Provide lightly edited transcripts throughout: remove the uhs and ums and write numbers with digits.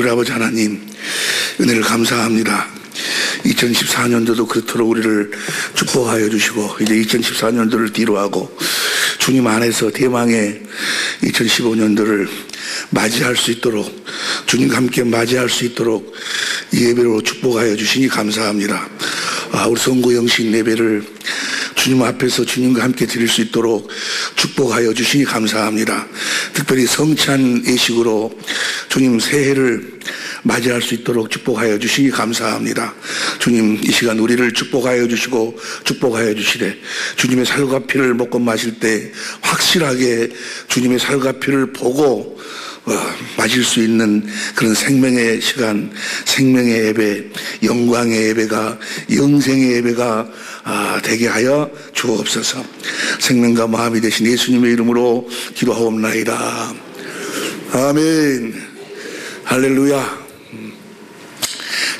우리 아버지 하나님, 은혜를 감사합니다. 2014년도도 그토록 우리를 축복하여 주시고, 이제 2014년도를 뒤로하고 주님 안에서 대망의 2015년도를 맞이할 수 있도록, 주님과 함께 맞이할 수 있도록 이 예배로 축복하여 주시니 감사합니다. 우리 성구 영신 예배를 주님 앞에서 주님과 함께 드릴 수 있도록 축복하여 주시니 감사합니다. 특별히 성찬 예식으로 주님 새해를 맞이할 수 있도록 축복하여 주시니 감사합니다. 주님, 이 시간 우리를 축복하여 주시고 축복하여 주시되, 주님의 살과 피를 먹고 마실 때 확실하게 주님의 살과 피를 보고 맞을 수 있는 그런 생명의 시간, 생명의 예배, 영광의 예배가, 영생의 예배가 되게 하여 주옵소서. 생명과 마음이 되신 예수님의 이름으로 기도하옵나이다. 아멘. 할렐루야.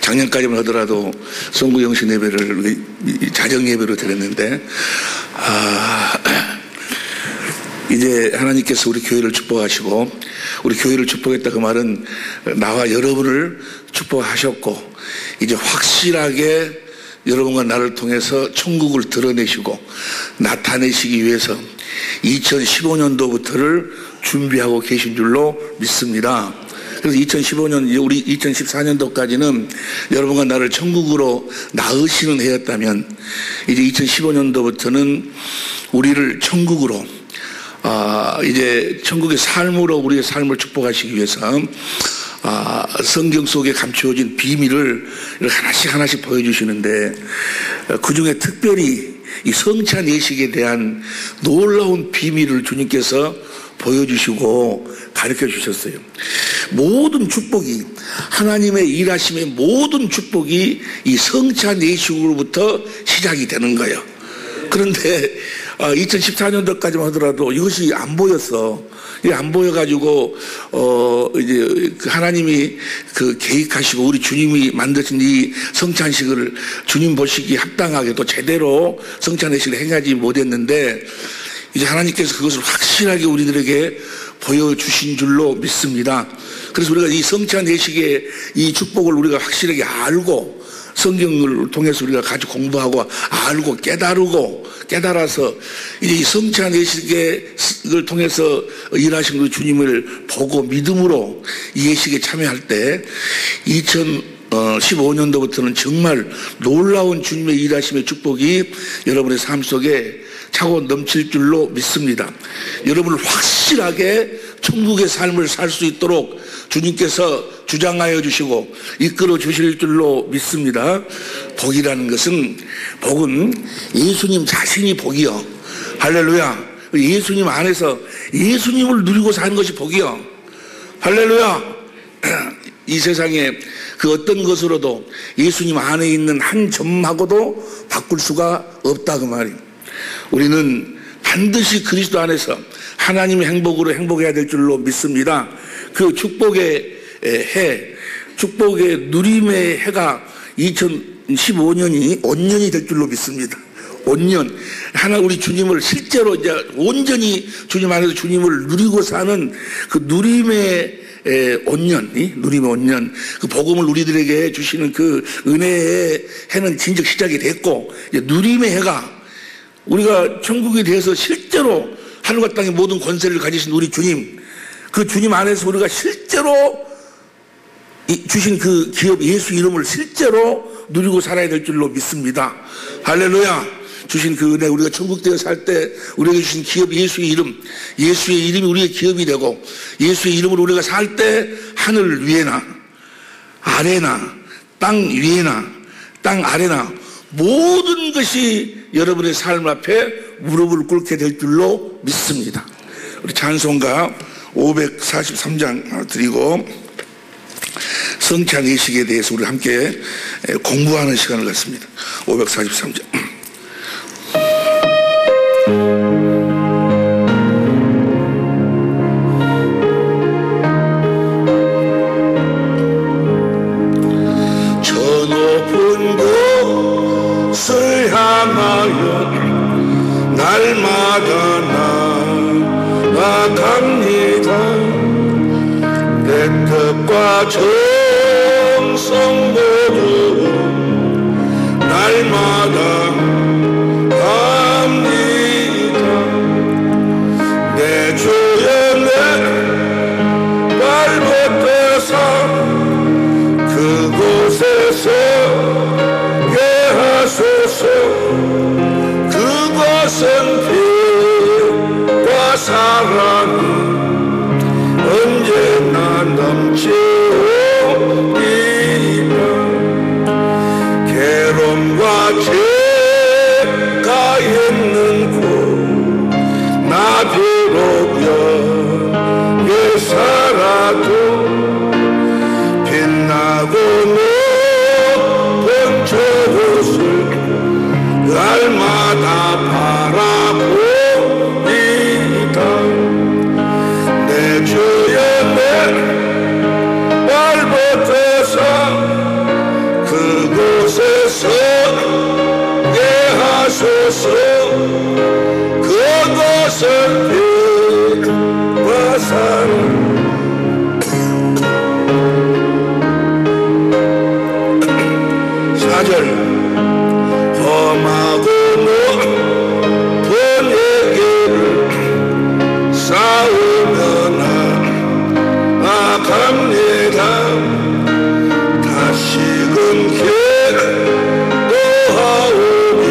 작년까지만 하더라도 성구 영신 예배를 자정 예배로 드렸는데, 이제 하나님께서 우리 교회를 축복하시고, 우리 교회를 축복했다 그 말은 나와 여러분을 축복하셨고, 이제 확실하게 여러분과 나를 통해서 천국을 드러내시고 나타내시기 위해서 2015년도부터를 준비하고 계신 줄로 믿습니다. 그래서 2015년, 우리 2014년도까지는 여러분과 나를 천국으로 나으시는 해였다면, 이제 2015년도부터는 우리를 천국으로, 이제 천국의 삶으로 우리의 삶을 축복하시기 위해서 성경 속에 감추어진 비밀을 하나씩 하나씩 보여주시는데, 그 중에 특별히 이 성찬 예식에 대한 놀라운 비밀을 주님께서 보여주시고 가르쳐 주셨어요. 모든 축복이, 하나님의 일하심의 모든 축복이 이 성찬 예식으로부터 시작이 되는 거예요. 그런데 2014년도까지만 하더라도 이것이 안 보였어. 이게 안 보여가지고 이제 하나님이 그 계획하시고 우리 주님이 만드신 이 성찬식을 주님 보시기에 합당하게 또 제대로 성찬예식을 행하지 못했는데, 이제 하나님께서 그것을 확실하게 우리들에게 보여주신 줄로 믿습니다. 그래서 우리가 이 성찬 예식의 이 축복을 우리가 확실하게 알고, 성경을 통해서 우리가 같이 공부하고 알고 깨달아서 이제 이 성찬 예식을 통해서 일하신 그 주님을 보고 믿음으로 이 예식에 참여할 때 2015년도부터는 정말 놀라운 주님의 일하심의 축복이 여러분의 삶 속에 차고 넘칠 줄로 믿습니다. 여러분을 확실하게 천국의 삶을 살 수 있도록 주님께서 주장하여 주시고 이끌어 주실 줄로 믿습니다. 복이라는 것은, 복은 예수님 자신이 복이요. 할렐루야. 예수님 안에서 예수님을 누리고 사는 것이 복이요. 할렐루야. 이 세상에 그 어떤 것으로도 예수님 안에 있는 한 점하고도 바꿀 수가 없다 그 말이에요. 우리는 반드시 그리스도 안에서 하나님의 행복으로 행복해야 될 줄로 믿습니다. 그 축복의 해, 축복의 누림의 해가 2015년이 온년이 될 줄로 믿습니다. 온년. 하나 우리 주님을 실제로 이제 온전히 주님 안에서 주님을 누리고 사는 그 누림의 온년이, 누림의 온년, 그 복음을 우리들에게 주시는 그 은혜의 해는 진즉 시작이 됐고, 이제 누림의 해가 우리가 천국에 대해서 실제로 하늘과 땅의 모든 권세를 가지신 우리 주님, 그 주님 안에서 우리가 실제로 주신 그 기업 예수 이름을 실제로 누리고 살아야 될 줄로 믿습니다. 할렐루야. 주신 그 은혜, 우리가 천국 되어 살 때 우리에게 주신 기업 예수의 이름, 예수의 이름이 우리의 기업이 되고, 예수의 이름으로 우리가 살 때 하늘 위에나 아래나 땅 위에나 땅 아래나 모든 것이 여러분의 삶 앞에 무릎을 꿇게 될 줄로 믿습니다. 우리 찬송가 543장 드리고 성찬 예식에 대해서 우리 함께 공부하는 시간을 갖습니다. 543장. 저 높은 곳을 향하여 날마다 나아갑니다. 내 뜻과 저 백성 모두 날마다 합니다. 내 주여 내 발벗어서 그곳에서 예하소서. 그것은 빛과 사랑이 언제나 넘치오리라. 괴로움과 죄가 있는 곳 나 비록 여기 살아도 빛나고 높은 저곳을 날마다 바라보리다. 내 주여 내 발벗어서 그곳에서 예하소서. 그것은 빛과 사랑. 4절 험하고 높은 얘기를 쌓으며 나아갑니다. 다시금 기도하오니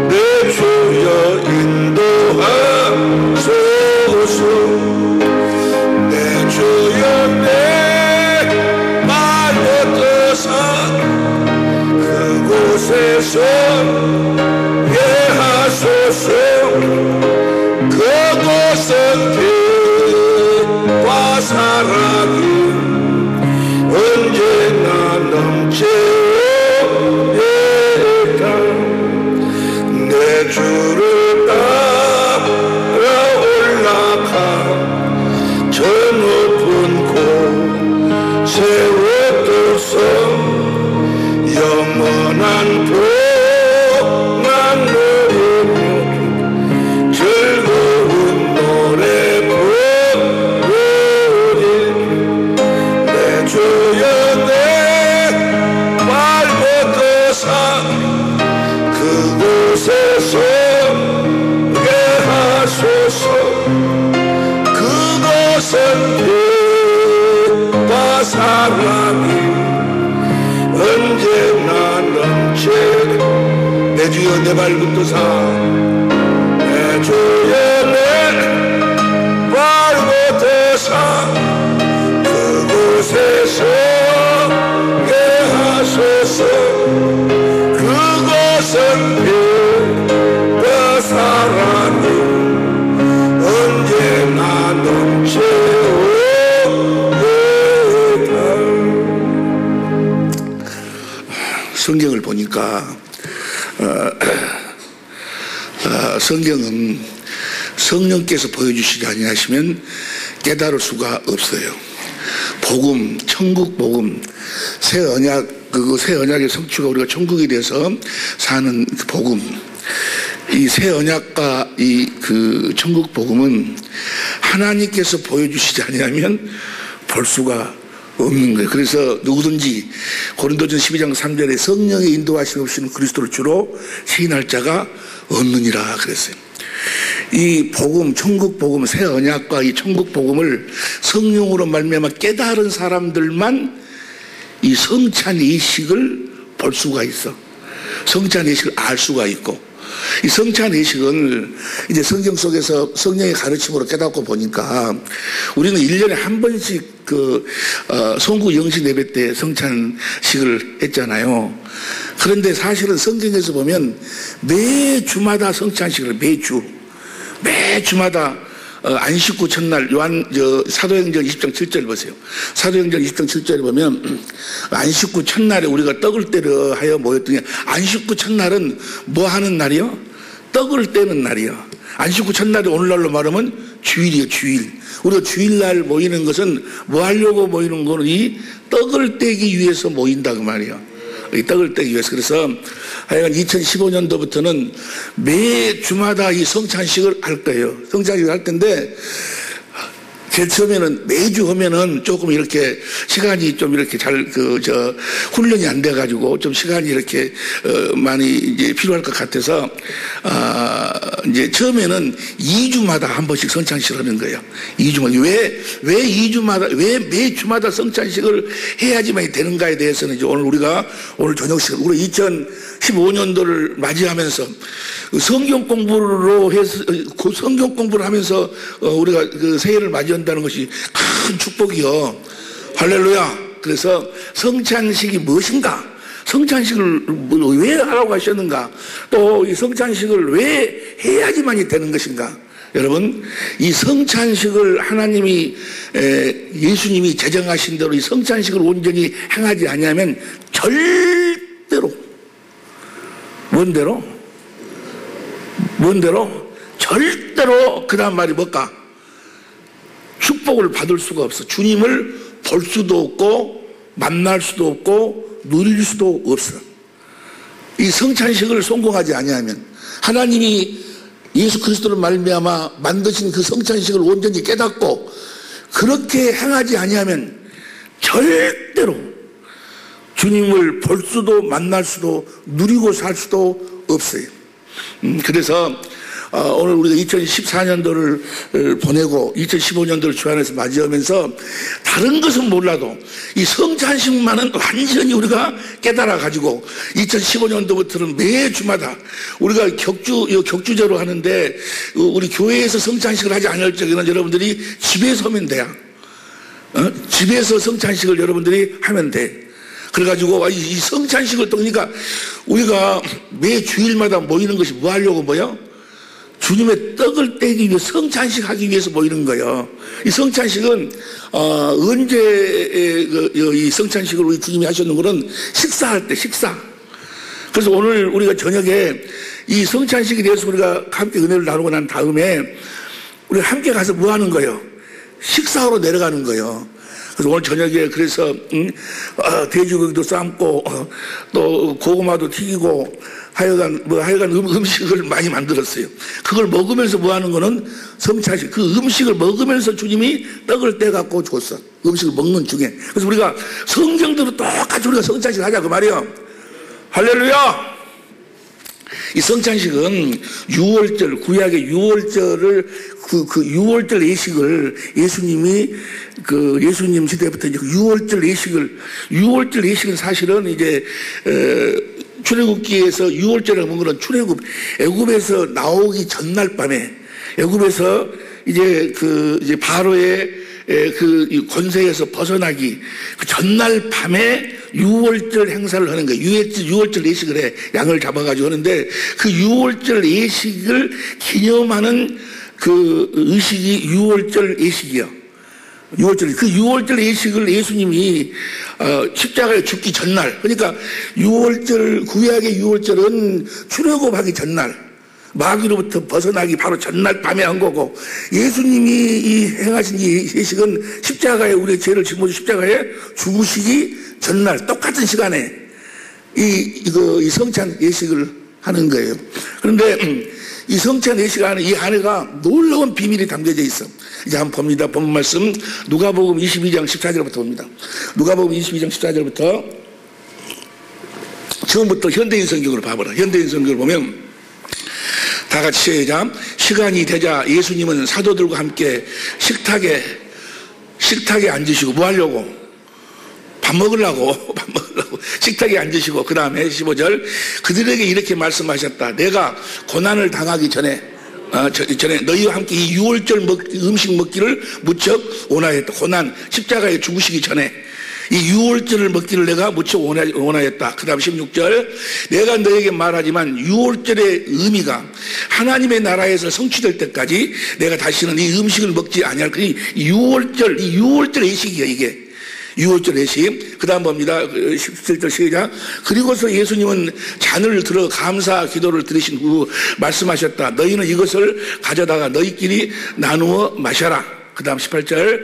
내 주여 인도하소서. 내 주여 내 발벗어서 그곳에서 예하소서. 그곳은 빛과 사랑이 언제나 넘치오리다. 내 주를 따라 올라가 저 높은 곳에 얻어서 영원한 복만 누리며 즐거운 노래 부르리. 내 주여 내 발벗어서 그곳에서 예하소서. 그것은 빛과 사랑이 언제나 넘치리. 내 주여 내 발벗어서 내 주여 내 발벗어서 그곳에서 예하소서. 그것은 빛과 사랑이 언제나 넘치오리다. 성경을 보니까 성경은 성령께서 보여주시지 아니하시면 깨달을 수가 없어요. 복음, 천국 복음, 새 언약, 새 언약의 성취가 우리가 천국에 대해서 사는 그 복음, 이 새 언약과 이 천국 복음은 하나님께서 보여주시지 아니하면 볼 수가 없는 거예요. 그래서 누구든지 고린도전 12장 3절에 성령의 인도하심 없이는 그리스도를 주로 시인할 자가 없느니라 그랬어요. 이 복음, 천국 복음, 새 언약과 이 천국 복음을 성령으로 말미암아 깨달은 사람들만 이 성찬 예식을 볼 수가 있어. 성찬 예식을 알 수가 있고, 이 성찬 예식은 이제 성경 속에서 성령의 가르침으로 깨닫고 보니까 우리는 1년에 한 번씩 송구 영신 예배 때 성찬식을 했잖아요. 그런데 사실은 성경에서 보면 매주마다 성찬식을 매주마다 안식구 첫날 사도행전 20장 7절 보세요. 사도행전 20장 7절에 보면 안식구 첫날에 우리가 떡을 떼려 하여 모였더니, 안식구 첫날은 뭐 하는 날이요? 떡을 떼는 날이요. 안식구 첫날이 오늘날로 말하면 주일이에요. 주일. 우리가 주일날 모이는 것은 뭐 하려고 모이는 거는 이 떡을 떼기 위해서 모인다 그 말이에요. 이 떡을 떼기 위해서. 그래서 하여간 2015년도부터는 매 주마다 이 성찬식을 할 거예요. 성찬식을 할 텐데 제일 처음에는 매주 하면은 조금 이렇게 시간이 좀 이렇게 훈련이 안 돼가지고 좀 시간이 이렇게, 많이 이제 필요할 것 같아서, 이제 처음에는 2주마다 한 번씩 성찬식을 하는 거예요. 2주마다. 왜 2주마다, 왜 매주마다 성찬식을 해야지만 되는가에 대해서는 이제 오늘 저녁 시간, 우리 2015년도를 맞이하면서 성경 공부를 하면서 우리가 그 새해를 맞이한다는 것이 큰 축복이요. 할렐루야. 그래서 성찬식이 무엇인가? 성찬식을 왜 하라고 하셨는가? 또 이 성찬식을 왜 해야지만이 되는 것인가? 여러분, 이 성찬식을 하나님이 예수님이 제정하신 대로 이 성찬식을 온전히 행하지 않으면 절대로 뭔대로 절대로 그 다음 말이 뭘까? 축복을 받을 수가 없어. 주님을 볼 수도 없고 만날 수도 없고 누릴 수도 없어. 이 성찬식을 성공하지 아니하면 하나님이 예수 그리스도를 말미암아 만드신 그 성찬식을 온전히 깨닫고 그렇게 행하지 아니하면 절대로 주님을 볼 수도 만날 수도 누리고 살 수도 없어요. 그래서 오늘 우리가 2014년도를 보내고 2015년도를 주 안에서 맞이하면서 다른 것은 몰라도 이 성찬식만은 완전히 우리가 깨달아 가지고 2015년도부터는 매주마다 우리가 격주제로 하는데 우리 교회에서 성찬식을 하지 않을 적에는 여러분들이 집에서 하면 돼요. 집에서 성찬식을 여러분들이 하면 돼. 그래가지고 이 성찬식을 또 그러니까 우리가 매 주일마다 모이는 것이 뭐 하려고 모여? 주님의 떡을 떼기 위해 성찬식 하기 위해서 모이는 거예요. 이 성찬식은 언제 이 성찬식을 우리 주님이 하셨는 거는 식사할 때 식사. 그래서 오늘 우리가 저녁에 이 성찬식에 대해서 우리가 함께 은혜를 나누고 난 다음에 우리가 함께 가서 뭐 하는 거예요? 식사하러 내려가는 거예요. 그래서 오늘 저녁에 그래서 돼지고기도 삶고 또 고구마도 튀기고 하여간 음식을 많이 만들었어요. 그걸 먹으면서 뭐 하는 거는 성찬식. 그 음식을 먹으면서 주님이 떡을 떼갖고 줬어. 음식을 먹는 중에. 그래서 우리가 성경대로 똑같이 우리가 성찬식을 하자 그 말이에요. 할렐루야. 이 성찬식은 유월절, 구약의 유월절을 그 유월절 예식을 예수님 시대부터 이제 유월절 예식은 사실은 이제 출애굽기에서 유월절에 먹는 건 애굽에서 나오기 전날 밤에 애굽에서 이제 바로의 그 권세에서 벗어나기 그 전날 밤에 유월절 행사를 하는 거예요. 유월절 예식을 해. 양을 잡아가지고 하는데 그 유월절 예식을 기념하는 그 의식이 유월절 예식이요. 그 유월절 예식을 예수님이 십자가에 죽기 전날, 그러니까 구약의 유월절은 출애굽하기 전날, 마귀로부터 벗어나기 바로 전날 밤에 한 거고, 예수님이 행하신 이 예식은 십자가에 우리의 죄를 짊어지고 십자가에 죽으시기 전날 똑같은 시간에 이 성찬 예식을 하는 거예요. 그런데 이 성찬 예식 안에 이 안에가 놀라운 비밀이 담겨져 있어. 이제 한번 봅니다. 본문 말씀 누가복음 22장 14절부터 봅니다. 누가복음 22장 14절부터 처음부터 현대인 성경으로 봐보라. 현대인 성경을 보면 다 같이 시작. 시간이 되자 예수님은 사도들과 함께 식탁에 앉으시고 뭐 하려고? 밥 먹으려고 식탁에 앉으시고 그 다음에 15절 그들에게 이렇게 말씀하셨다. 내가 고난을 당하기 전에 너희와 함께 이 유월절 음식 먹기를 무척 원하였다. 고난 십자가에 죽으시기 전에 이 유월절을 먹기를 내가 무척 원하였다. 그 다음 16절 내가 너에게 말하지만 유월절의 의미가 하나님의 나라에서 성취될 때까지 내가 다시는 이 음식을 먹지 아니할 거니 유월절 예식이야 이게. 유월절 예식. 그 다음 봅니다. 17절 시작. 그리고서 예수님은 잔을 들어 감사 기도를 드리신 후 말씀하셨다. 너희는 이것을 가져다가 너희끼리 나누어 마셔라. 그 다음 18절.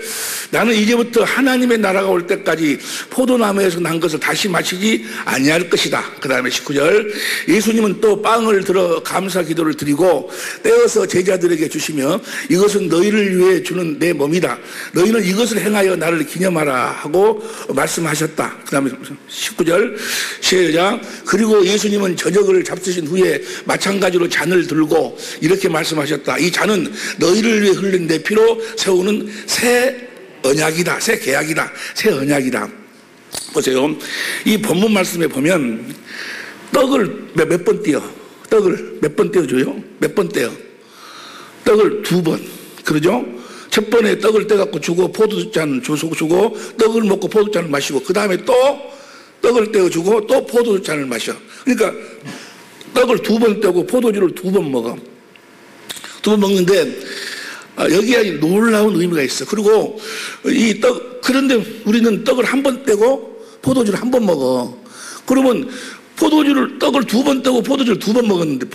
나는 이제부터 하나님의 나라가 올 때까지 포도나무에서 난 것을 다시 마시지 아니할 것이다. 그 다음에 19절. 예수님은 또 빵을 들어 감사 기도를 드리고 떼어서 제자들에게 주시며 이것은 너희를 위해 주는 내 몸이다. 너희는 이것을 행하여 나를 기념하라 하고 말씀하셨다. 그 다음에 19절. 시작. 그리고 예수님은 저녁을 잡수신 후에 마찬가지로 잔을 들고 이렇게 말씀하셨다. 이 잔은 너희를 위해 흘린 내 피로 세우는 새 언약이다. 새 계약이다. 새 언약이다. 보세요. 이 본문 말씀에 보면 떡을 몇 번 띄어? 떡을 몇 번 띄워줘요? 몇 번 떼어? 떡을 2번. 그러죠? 첫 번에 떡을 떼갖고 주고 포도잔 주고 떡을 먹고 포도잔을 마시고 그 다음에 또 떡을 떼어주고 또 포도잔을 마셔. 그러니까 떡을 2번 떼고 포도주를 2번 먹어. 2번 먹는데 여기에 놀라운 의미가 있어. 그리고 이 떡, 그런데 우리는 떡을 1번 떼고 포도주를 1번 먹어. 그러면 떡을 2번 떼고 포도주를 2번 먹었는데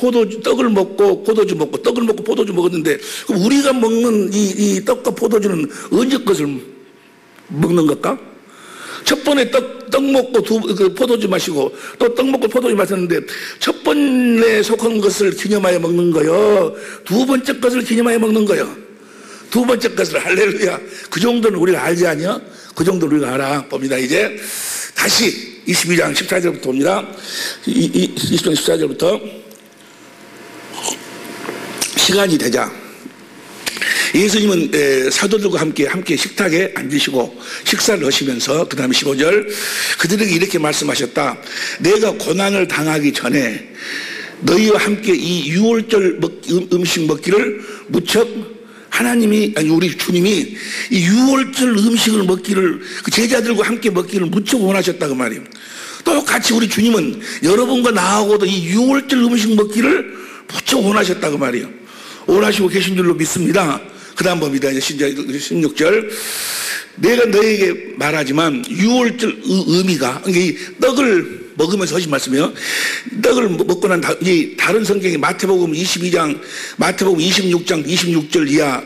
떡을 먹고 포도주 먹고 떡을 먹고 포도주 먹었는데 그럼 우리가 먹는 이 떡과 포도주는 언제 것을 먹는 걸까? 첫 번에 떡 먹고 포도주 마시고 또 떡 먹고 포도주 마셨는데 첫 번에 속한 것을 기념하여 먹는 거요. 2번째 것을 기념하여 먹는 거요. 2번째 것을 할렐루야. 그 정도는 우리가 알지 않냐? 그 정도는 우리가 알아. 봅니다. 이제 다시 22장 14절부터 봅니다. 20장 14절부터 시간이 되자 예수님은 사도들과 함께 식탁에 앉으시고 식사를 하시면서 그 다음에 15절 그들에게 이렇게 말씀하셨다. 내가 고난을 당하기 전에 너희와 함께 이 유월절 음식 먹기를 무척 하나님이 아니 우리 주님이 이 유월절 음식을 먹기를 그 제자들과 함께 먹기를 무척 원하셨다 그 말이에요. 똑같이 우리 주님은 여러분과 나하고도 이 유월절 음식 먹기를 무척 원하셨다 그 말이에요. 원하시고 계신 줄로 믿습니다. 그 다음 봅니다. 16절. 내가 너에게 말하지만 유월절 의미가 그러니까 이 떡을 먹으면서 하신 말씀이에요. 떡을 먹고 난 다른 성경이 마태복음 22장, 마태복음 26장 26절 이하,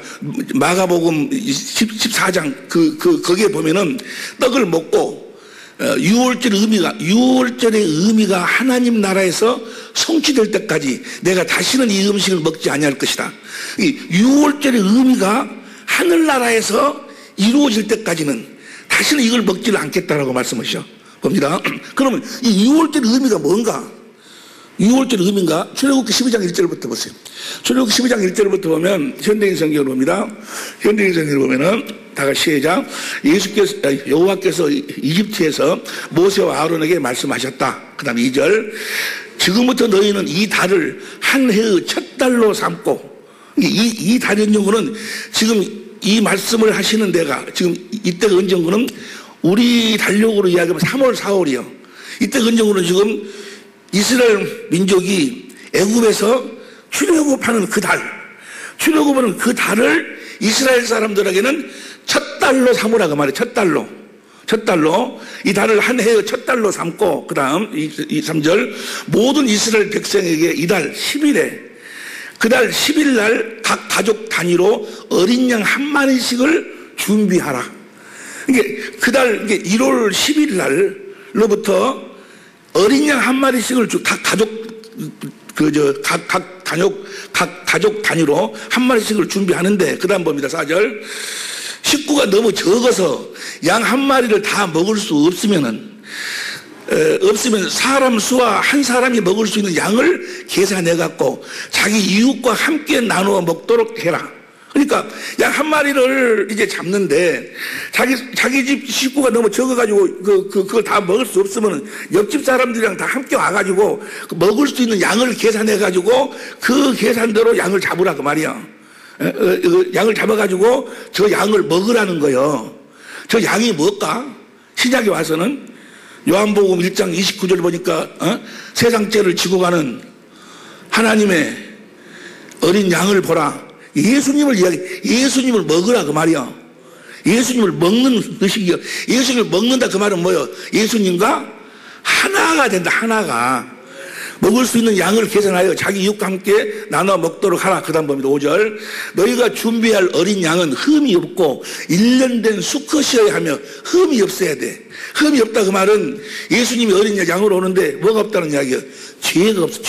마가복음 14장 거기에 보면은 떡을 먹고 유월절의 의미가 하나님 나라에서 성취될 때까지 내가 다시는 이 음식을 먹지 아니할 것이다. 이 유월절의 의미가 하늘나라에서 이루어질 때까지는 다시는 이걸 먹지를 않겠다라고 말씀하셔 봅니다. 그러면 이 유월절의 의미가 뭔가? 유월절의 의미인가? 출애굽기 12장 1절부터 보세요. 출애굽기 12장 1절부터 보면 현대인 성경을 봅니다. 현대인 성경을 보면은 다 같이 시작. 여호와께서 이집트에서 모세와 아론에게 말씀하셨다. 그 다음 2절. 지금부터 너희는 이 달을 한 해의 첫 달로 삼고 이 달의 연정구는 지금 이 말씀을 하시는 데가 지금 이때가 언정구는 우리 달력으로 이야기하면 3월 4월이요. 이때 언정구는 지금 이스라엘 민족이 애굽에서 출애굽하는 그 달, 출애굽하는 그 달을 이스라엘 사람들에게는 첫 달로 삼으라 그 말이에요. 첫 달로 이 달을 한 해의 첫 달로 삼고 그 다음 3절 모든 이스라엘 백성에게 이달 10일에 그 달 10일 날 각 가족 단위로 어린 양 한 마리씩을 준비하라. 이게 그 달 1월 10일 날로부터 어린 양 한 마리씩을 각 가족 단위로 한 마리씩을 준비하는데 그 다음 봅니다. 4절. 식구가 너무 적어서 양 한 마리를 다 먹을 수 없으면 사람 수와 한 사람이 먹을 수 있는 양을 계산해 갖고 자기 이웃과 함께 나누어 먹도록 해라. 그러니까 양 한 마리를 이제 잡는데 자기 집 식구가 너무 적어가지고 그걸 다 먹을 수 없으면 옆집 사람들이랑 다 함께 와가지고 먹을 수 있는 양을 계산해가지고 그 계산대로 양을 잡으라 그 말이야. 양을 잡아가지고 저 양을 먹으라는 거예요. 저 양이 뭘까? 신약에 와서는 요한복음 1장 29절 보니까 세상 죄를 지고 가는 하나님의 어린 양을 보라. 예수님을 먹으라 그 말이야. 예수님을 먹는 의식이야. 예수님을 먹는다 그 말은 뭐예요? 예수님과 하나가 된다. 하나가. 먹을 수 있는 양을 계산하여 자기 이웃과 함께 나눠 먹도록 하라. 그 다음 봅니다. 5절. 너희가 준비할 어린 양은 흠이 없고 1년 된 수컷이어야 하며 흠이 없어야 돼. 흠이 없다 그 말은 예수님이 어린 양으로 오는데 뭐가 없다는 이야기야. 죄가 없어.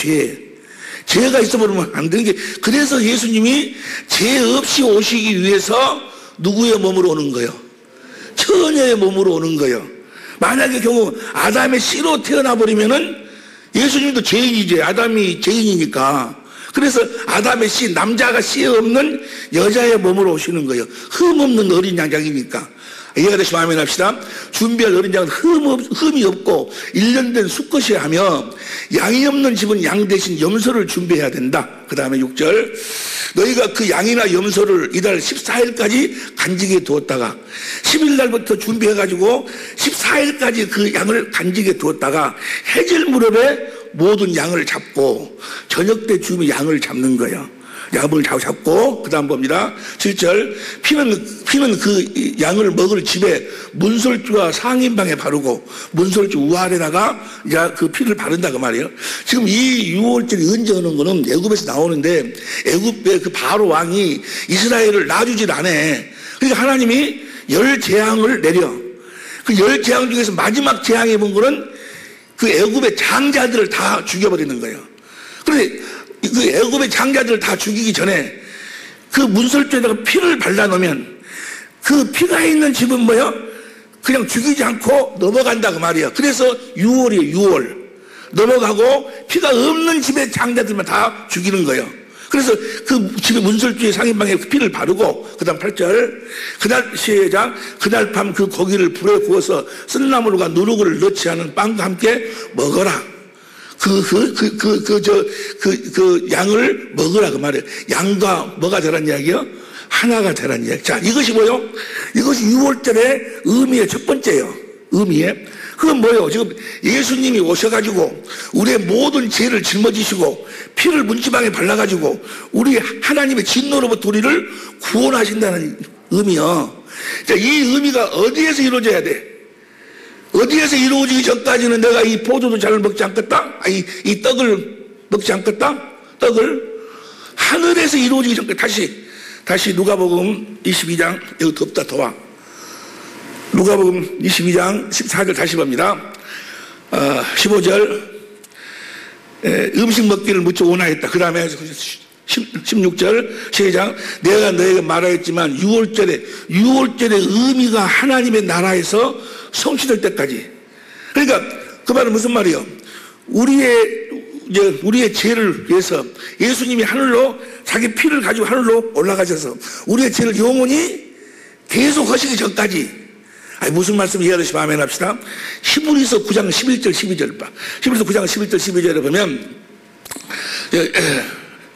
죄가 있어버리면 안 되는 게, 그래서 예수님이 죄 없이 오시기 위해서 누구의 몸으로 오는 거예요? 처녀의 몸으로 오는 거예요. 만약에 경우 아담의 씨로 태어나버리면은 예수님도 죄인이지. 아담이 죄인이니까. 그래서 아담의 씨, 남자가 씨 없는 여자의 몸으로 오시는 거예요. 흠 없는 어린 양이니까. 이해가 되시면 아멘 합시다. 준비할 어린 양은 흠이 없고 1년 된 수컷이야 하며 양이 없는 집은 양 대신 염소를 준비해야 된다. 그 다음에 6절. 너희가 그 양이나 염소를 이달 14일까지 간직해 두었다가 10일날부터 준비해가지고 14일까지 그 양을 간직해 두었다가 해질 무렵에 모든 양을 잡고 저녁 때 주면 양을 잡는 거예요. 양을 잡고 그 다음 봅니다. 7절. 피는 그 양을 먹을 집에 문설주와 상인방에 바르고 문설주 우아래다가 그 피를 바른다 그 말이에요. 지금 이 6월절이 언제 오는 거는 애굽에서 나오는데 애굽의 그 바로 왕이 이스라엘을 놔주질 않아. 그러니까 하나님이 10재앙을 내려. 그 10재앙 중에서 마지막 재앙에 본 거는 그 애굽의 장자들을 다 죽여버리는 거예요. 그런데 그 애굽의 장자들을 다 죽이기 전에 그 문설주에다가 피를 발라놓으면 그 피가 있는 집은 뭐요? 그냥 죽이지 않고 넘어간다 그 말이에요. 그래서 6월이에요. 6월 넘어가고 피가 없는 집의 장자들만 다 죽이는 거예요. 그래서 그 집의 문설주의 상인방에 피를 바르고 그 다음 8절. 그날 시작. 그날 밤 그 고기를 불에 구워서 쓴나물과 누룩을 넣지 않은 빵과 함께 먹어라. 그 양을 먹으라 그 말이에요. 양과 뭐가 되란 이야기요? 하나가 되란 이야기. 자, 이것이 뭐요? 이것이 6월절의 의미의 첫 번째예요. 의미에. 그건 뭐예요? 지금 예수님이 오셔가지고 우리의 모든 죄를 짊어지시고 피를 문지방에 발라가지고 우리 하나님의 진노로부터 우리를 구원하신다는 의미요. 자, 이 의미가 어디에서 이루어져야 돼? 어디에서 이루어지기 전까지는 내가 이 포도도 잘 먹지 않겠다? 이 떡을 먹지 않겠다? 떡을 하늘에서 이루어지기 전까지 다시 누가복음 22장. 여기 덥다 더워. 누가복음 22장 14절 다시 봅니다. 15절. 음식 먹기를 무척 원하였다. 그 다음에 16절 시작. 내가 너에게 말하였지만 6월절의 의미가 하나님의 나라에서 성취될 때까지. 그러니까 그 말은 무슨 말이요? 우리의 죄를 위해서 예수님이 하늘로 자기 피를 가지고 하늘로 올라가셔서 우리의 죄를 영원히 계속 하시기 전까지. 무슨 말씀 이해하시면 아멘 합시다. 히브리서 9장 11절 12절 봐. 히브리서 9장 11절 12절에 보면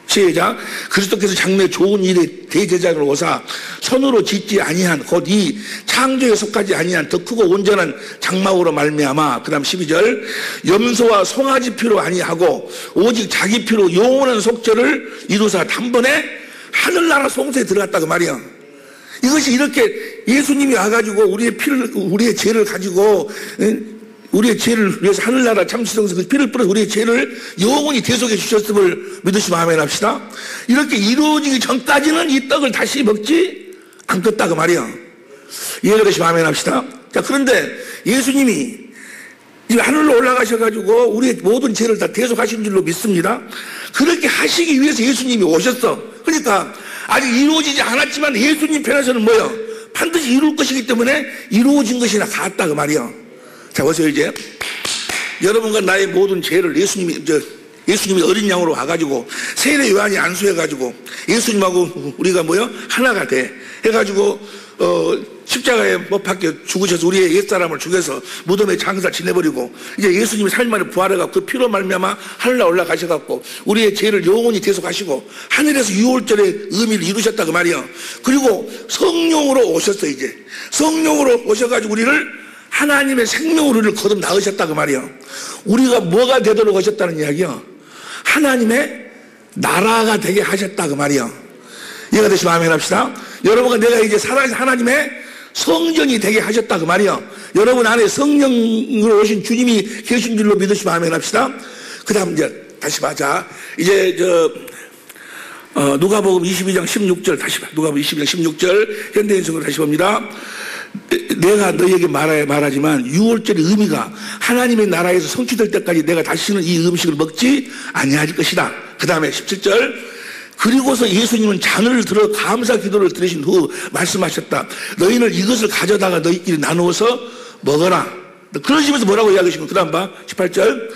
시작. 그리스도께서 장래 좋은 일에 대제사장으로 오사 손으로 짓지 아니한 곧 이 창조에 속하지 아니한 더 크고 온전한 장막으로 말미암아. 그 다음 12절. 염소와 송아지 피로 아니하고 오직 자기 피로 영원한 속죄를 이루사 단번에 하늘나라 송세에 들어갔다고 말이야. 이것이 이렇게 예수님이 와가지고 우리의 죄를 가지고 우리의 죄를 위해서 하늘나라 참수성에서 그 피를 뿌려 우리의 죄를 영원히 대속해 주셨음을 믿으시면 아멘 합시다. 이렇게 이루어지기 전까지는 이 떡을 다시 먹지 않겠다 그 말이야. 이해가 되시면 아멘 합시다. 자, 그런데 예수님이 이제 하늘로 올라가셔가지고 우리의 모든 죄를 다 대속하신 줄로 믿습니다. 그렇게 하시기 위해서 예수님이 오셨어. 그러니까 아직 이루어지지 않았지만 예수님 편에서는 뭐요? 반드시 이룰 것이기 때문에 이루어진 것이나 같다 그 말이야. 자, 보세요. 이제 여러분과 나의 모든 죄를 예수님이 어린 양으로 와가지고 세례 요한이 안수해가지고 예수님하고 우리가 뭐요? 하나가 돼 해가지고 십자가에 못 박혀 죽으셔서 우리의 옛사람을 죽여서 무덤에 장사 지내버리고 이제 예수님이 3일 만에 부활해갖고 그 피로 말미암아 하늘나 올라가셔갖고 우리의 죄를 영원히 대속하시고 하늘에서 6월절의 의미를 이루셨다 그 말이야. 그리고 성령으로 오셨어. 이제 성령으로 오셔가지고 우리를 하나님의 생명으로 우리를 거듭 낳으셨다 그 말이야. 우리가 뭐가 되도록 하셨다는 이야기야. 하나님의 나라가 되게 하셨다 그 말이야. 이해가 되시면 아멘 합시다. 여러분과 내가 이제 살아계신 하나님의 성전이 되게 하셨다 그 말이야. 여러분 안에 성령으로 오신 주님이 계신 줄로 믿으시면 아멘 합시다. 그 다음 이제 다시 봐. 자, 이제 누가복음 22장 16절 다시 봐. 누가복음 22장 16절 현대인성으로 다시 봅니다. 내가 너희에게 말하지만 유월절의 의미가 하나님의 나라에서 성취될 때까지 내가 다시는 이 음식을 먹지 아니할 것이다. 그 다음에 17절 그리고서 예수님은 잔을 들어 감사 기도를 드리신 후 말씀하셨다. 너희는 이것을 가져다가 너희끼리 나누어서 먹어라. 그러시면서 뭐라고 이야기하시고 그 다음 봐. 18절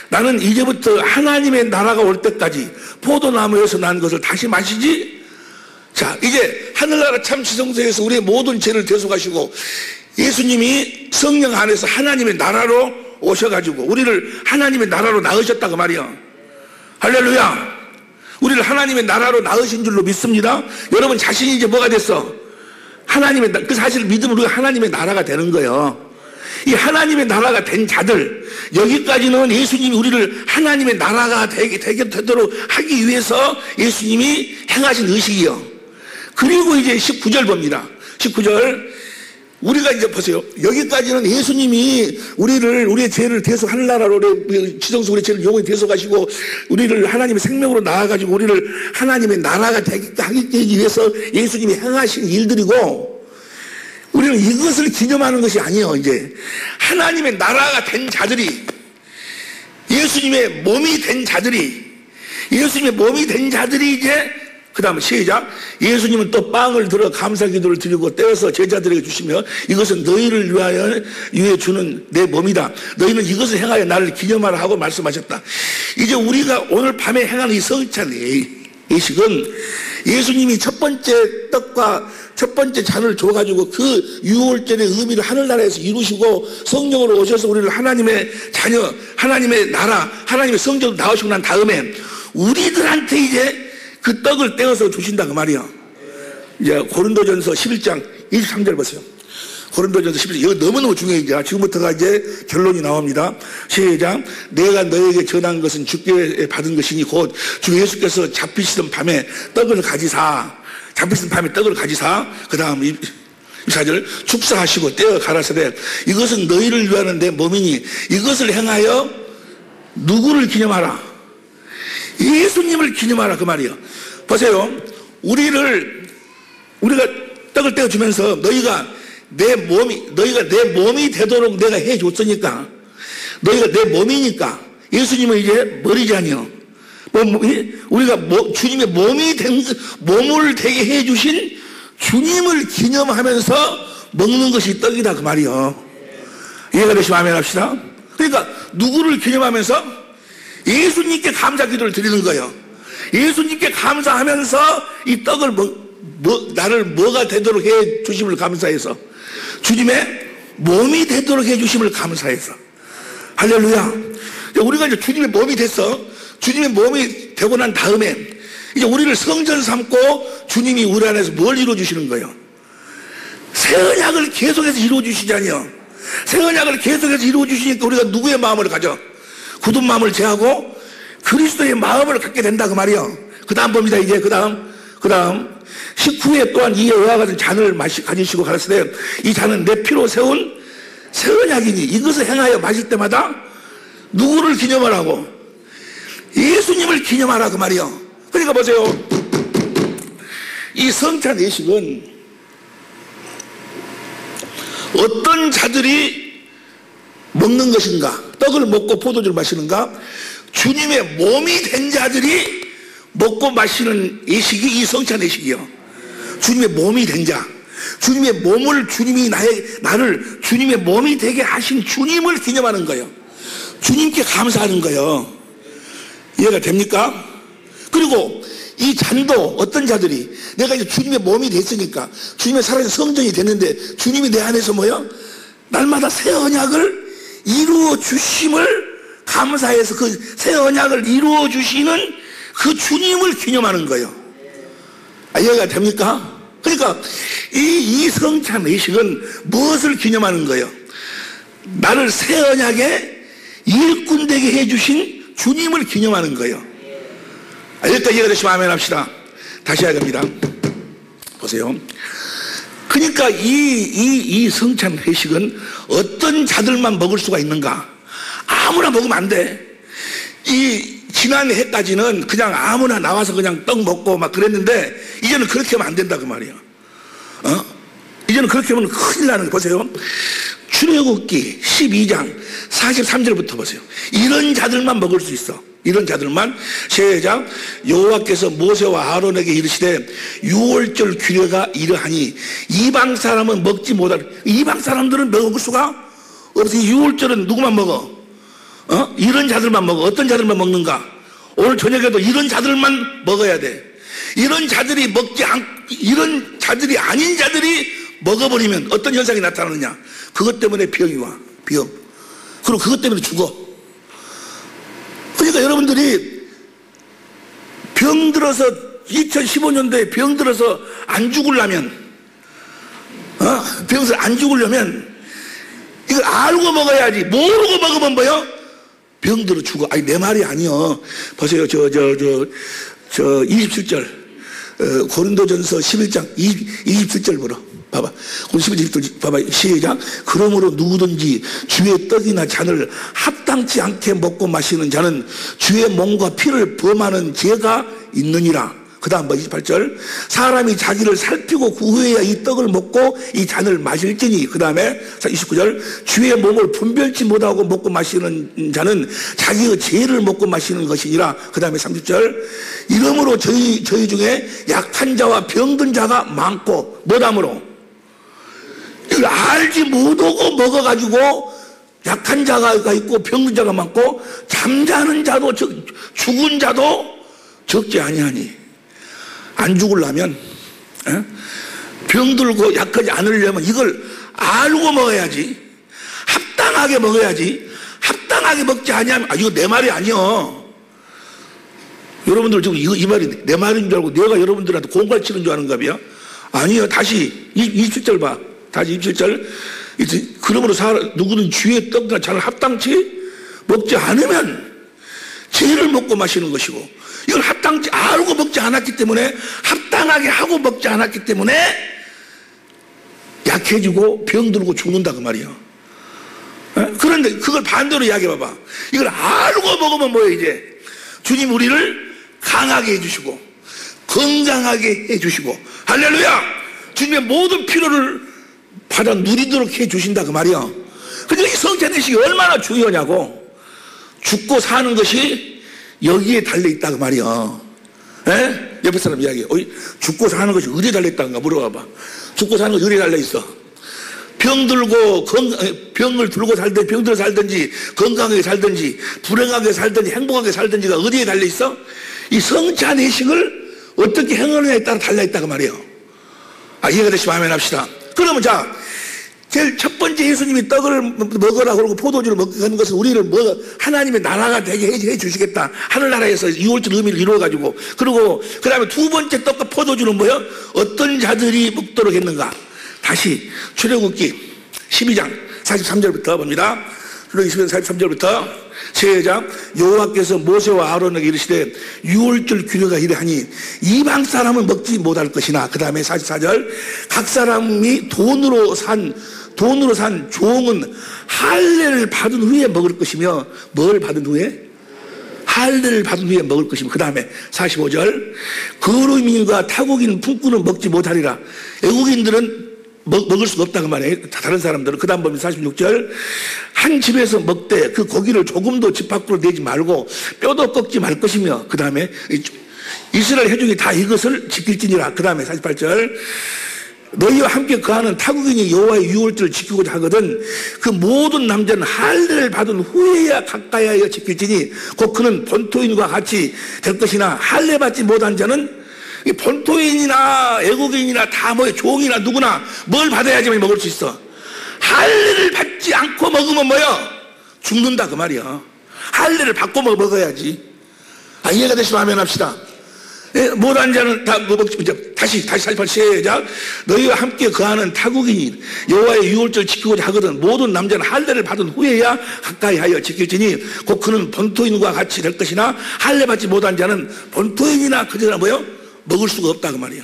나는 이제부터 하나님의 나라가 올 때까지 포도나무에서 난 것을 다시 마시지. 자, 이제 하늘나라 참 지성소에서 우리의 모든 죄를 대속하시고 예수님이 성령 안에서 하나님의 나라로 오셔가지고 우리를 하나님의 나라로 낳으셨다 그 말이야. 할렐루야. 우리를 하나님의 나라로 낳으신 줄로 믿습니다. 여러분 자신이 이제 뭐가 됐어? 하나님의 그 사실을 믿으면 우리가 하나님의 나라가 되는 거예요. 이 하나님의 나라가 된 자들, 여기까지는 예수님이 우리를 하나님의 나라가 되도록 하기 위해서 예수님이 행하신 의식이요. 그리고 이제 19절 봅니다. 19절 우리가 이제 보세요. 여기까지는 예수님이 우리의 죄를 대속 하늘나라로 지성소 우리 죄를 영원히 대속하시고 우리를 하나님의 생명으로 낳아가지고 우리를 하나님의 나라가 하기 위해서 예수님이 행하신 일들이고 우리는 이것을 기념하는 것이 아니에요. 이제 하나님의 나라가 된 자들이 예수님의 몸이 된 자들이 이제 그 다음에 시작. 예수님은 또 빵을 들어 감사 기도를 드리고 떼어서 제자들에게 주시며 이것은 너희를 위해 주는 내 몸이다. 너희는 이것을 행하여 나를 기념하라 하고 말씀하셨다. 이제 우리가 오늘 밤에 행하는 이 성찬 예식은 예수님이 첫 번째 떡과 첫 번째 잔을 줘가지고 그 유월절의 의미를 하늘나라에서 이루시고 성령으로 오셔서 우리를 하나님의 자녀, 하나님의 나라, 하나님의 성전으로 나오시고 난 다음에 우리들한테 이제 그 떡을 떼어서 주신다 그 말이야. 이제 고린도전서 11장 23절 보세요. 고린도전서 11장 이거 너무너무 중요해. 이제 지금부터가 이제 결론이 나옵니다. 시작. 내가 너에게 전한 것은 주께 받은 것이니 곧 주 예수께서 잡히시던 밤에 떡을 가지사. 그 다음 24절 축사하시고 떼어 가라사대 이것은 너희를 위하는 내 몸이니 이것을 행하여 누구를 기념하라? 예수님을 기념하라 그 말이에요. 보세요. 우리가 떡을 떼어주면서 너희가 내 몸이 되도록 내가 해줬으니까 너희가 내 몸이니까 예수님은 이제 머리잖아요. 우리가 주님의 몸을 되게 해주신 주님을 기념하면서 먹는 것이 떡이다 그 말이요. 이해가 되시면 아멘 합시다. 그러니까 누구를 기념하면서 예수님께 감사 기도를 드리는 거예요. 예수님께 감사하면서 이 떡을 나를 뭐가 되도록 해 주심을 감사해서 주님의 몸이 되도록 해 주심을 감사해서 할렐루야. 우리가 이제 주님의 몸이 됐어. 주님의 몸이 되고 난 다음에 이제 우리를 성전 삼고 주님이 우리 안에서 뭘 이루어주시는 거예요? 새 언약을 계속해서 이루어주시잖아요. 새 언약을 계속해서 이루어주시니까 우리가 누구의 마음을 가져? 굳은 마음을 제하고 그리스도의 마음을 갖게 된다 그 말이요. 그 다음 봅니다. 이제 그 다음 식후에 또한 이에 의와 같은 잔을 가지시고 가라사대 이 잔은 내 피로 세운 새 언약이니 이것을 행하여 마실 때마다 누구를 기념하라고? 예수님을 기념하라 그 말이요. 그러니까 보세요. 이 성찬 예식은 어떤 자들이 먹는 것인가? 떡을 먹고 포도주를 마시는가? 주님의 몸이 된 자들이 먹고 마시는 예식이 이 성찬 예식이요. 주님의 몸이 된 자, 주님의 몸을 주님이 나를 주님의 몸이 되게 하신 주님을 기념하는 거예요. 주님께 감사하는 거예요. 이해가 됩니까? 그리고 이 잔도 어떤 자들이 내가 이제 주님의 몸이 됐으니까 주님의 살아있는 성전이 됐는데 주님이 내 안에서 뭐요? 날마다 새 언약을 이루어 주심을 감사해서 그 새 언약을 이루어 주시는 그 주님을 기념하는 거예요. 이해가 됩니까? 그러니까 이 성찬 의식은 무엇을 기념하는 거예요? 나를 새 언약의 일꾼 되게 해주신 주님을 기념하는 거예요. 여기까지 이해가 되시면 아멘 합시다. 다시 해야 됩니다. 보세요. 그러니까 이 성찬 회식은 어떤 자들만 먹을 수가 있는가? 아무나 먹으면 안 돼. 지난 해까지는 그냥 아무나 나와서 그냥 떡 먹고 막 그랬는데 이제는 그렇게 하면 안 된다 그 말이야. 이제는 그렇게 하면 큰일 나는 거 보세요. 출애굽기 12장 43절부터 보세요. 이런 자들만 먹을 수 있어. 이런 자들만. 시작. 여호와께서 모세와 아론에게 이르시되 유월절 규례가 이러하니 이방 사람은 먹지 못할. 이방 사람들은 먹을 수가 없어. 유월절은 누구만 먹어? 이런 자들만 먹어. 어떤 자들만 먹는가? 오늘 저녁에도 이런 자들만 먹어야 돼. 이런 자들이 이런 자들이 아닌 자들이 먹어버리면 어떤 현상이 나타나느냐? 그것 때문에 병이 와. 병. 그리고 그것 때문에 죽어. 그러니까 여러분들이 병들어서 2015년도에 병들어서 안 죽으려면 병들어서 안 죽으려면 이걸 알고 먹어야지. 모르고 먹으면 뭐요? 병들어 죽어. 아니 내 말이 아니요. 보세요. 저 27절 고린도전서 11장 27절 보러 봐봐. 11절 봐봐. 시작. 그러므로 누구든지 주의 떡이나 잔을 합당치 않게 먹고 마시는 자는 주의 몸과 피를 범하는 죄가 있느니라. 그 다음 28절. 사람이 자기를 살피고 후회해야 이 떡을 먹고 이 잔을 마실지니. 그 다음에 29절. 주의 몸을 분별치 못하고 먹고 마시는 자는 자기의 죄를 먹고 마시는 것이니라. 그 다음에 30절. 이러므로 저희 중에 약한 자와 병든 자가 많고 뭐담으로 이걸 알지 못하고 먹어가지고 약한 자가 있고 병든 자가 많고 잠자는 자도 죽은 자도 적지 아니하니. 안 죽으려면 병들고 약하지 않으려면 이걸 알고 먹어야지. 합당하게 먹어야지. 합당하게 먹지 않으면 이거 내 말이 아니여. 여러분들 지금 이 말이 내 말인 줄 알고 내가 여러분들한테 공갈 치는 줄 아는가 봐요. 아니요. 다시 27절 봐. 다시 27절. 그러므로 누구는 주의 떡이나 잔을 합당치 먹지 않으면 죄를 먹고 마시는 것이고 이걸 합당치 알고 먹지 않았기 때문에 합당하게 하고 먹지 않았기 때문에 약해지고 병들고 죽는다 그 말이야. 그런데 그걸 반대로 이야기해 봐봐. 이걸 알고 먹으면 뭐예요? 이제 주님 우리를 강하게 해주시고 건강하게 해주시고 할렐루야. 주님의 모든 필요를 받아 누리도록 해주신다 그 말이야. 그러니까 이 성찬의식이 얼마나 중요하냐고. 죽고 사는 것이 여기에 달려있다 그 말이야. 옆에 사람 이야기해. 죽고 사는 것이 어디에 달려있다는가 물어봐봐. 죽고 사는 것이 어디에 달려있어? 병을 들고 살든지 병들어 살든지 건강하게 살든지 불행하게 살든지 행복하게 살든지가 어디에 달려있어? 이 성찬의식을 어떻게 행하느냐에 따라 달려있다 그 말이야. 이해가 되시면 아멘 합시다. 그러면 자, 제일 첫 번째 예수님이 떡을 먹으라 그러고 포도주를 먹는 것은 우리를 하나님의 나라가 되게 해 주시겠다. 하늘나라에서 유월절 의미를 이루어가지고. 그리고 그 다음에 두 번째 떡과 포도주는 뭐예요? 어떤 자들이 먹도록 했는가? 다시 출애굽기 12장 43절부터 봅니다. 출애굽기 12장 43절부터 시작. 여호와께서 모세와 아론에게 이르시되 유월절 규례가 이러하니 이방 사람은 먹지 못할 것이나. 그 다음에 44절. 각 사람이 돈으로 산 종은 할례를 받은 후에 먹을 것이며. 뭘 받은 후에? 할례를 받은 후에 먹을 것이며. 그 다음에 45절. 거류민과 타국인 품꾼은 먹지 못하리라. 애국인들은 먹을 수가 없다 그 말이에요. 다른 사람들은. 그 다음 보면 46절. 한 집에서 먹되 그 고기를 조금도 집 밖으로 내지 말고 뼈도 꺾지 말 것이며. 그 다음에 이스라엘 회중이 다 이것을 지킬지니라. 그 다음에 48절. 너희와 함께 거하는 타국인이 여호와의 유월절을 지키고자 하거든 그 모든 남자는 할례를 받은 후에야 가까이 하여 지킬지니 곧 그는 본토인과 같이 될 것이나 할례 받지 못한 자는 본토인이나 애국인이나 다 종이나 누구나 뭘 받아야지만 먹을 수 있어. 할례를 받지 않고 먹으면 뭐야? 죽는다 그 말이야. 할례를 받고 먹어야지. 이해가 되시면 아멘 합시다. 못한 자는 다 먹지. 다시 48 시작. 너희와 함께 거하는 타국인이 여호와의 유월절 지키고자 하거든 모든 남자는 할례를 받은 후에야 가까이 하여 지킬지니 곧 그는 본토인과 같이 될 것이나 할례 받지 못한 자는 본토인이나 그저나 뭐요? 먹을 수가 없다 그 말이야.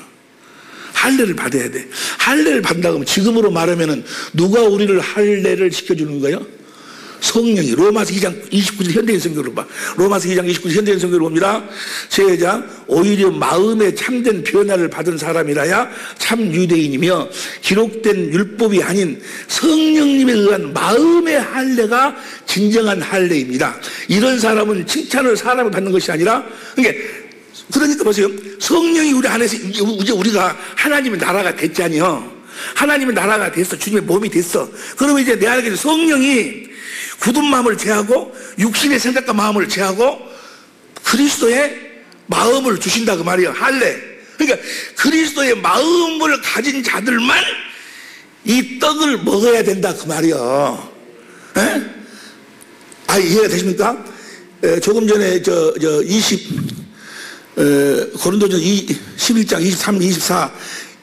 할례를 받아야 돼. 할례를 받는다고 하면 지금으로 말하면은 누가 우리를 할례를 시켜주는 거예요? 성령이 로마서 2장 29절 현대인 성경으로 봐. 로마서 2장 29절 현대인 성경으로 봅니다. 제자 오히려 마음에 참된 변화를 받은 사람이라야 참 유대인이며 기록된 율법이 아닌 성령님에 의한 마음의 할례가 진정한 할례입니다. 이런 사람은 칭찬을 사람이 받는 것이 아니라 그러니까 보세요. 성령이 우리 안에서 이제 우리가 하나님의 나라가 됐잖아요. 하나님의 나라가 됐어. 주님의 몸이 됐어. 그러면 이제 내 안에 성령이 굳은 마음을 제하고 육신의 생각과 마음을 제하고 그리스도의 마음을 주신다 그 말이에요. 할례. 그러니까 그리스도의 마음을 가진 자들만 이 떡을 먹어야 된다 그 말이에요. 이해가 되십니까? 조금 전에 고린도전 11장 23, 24,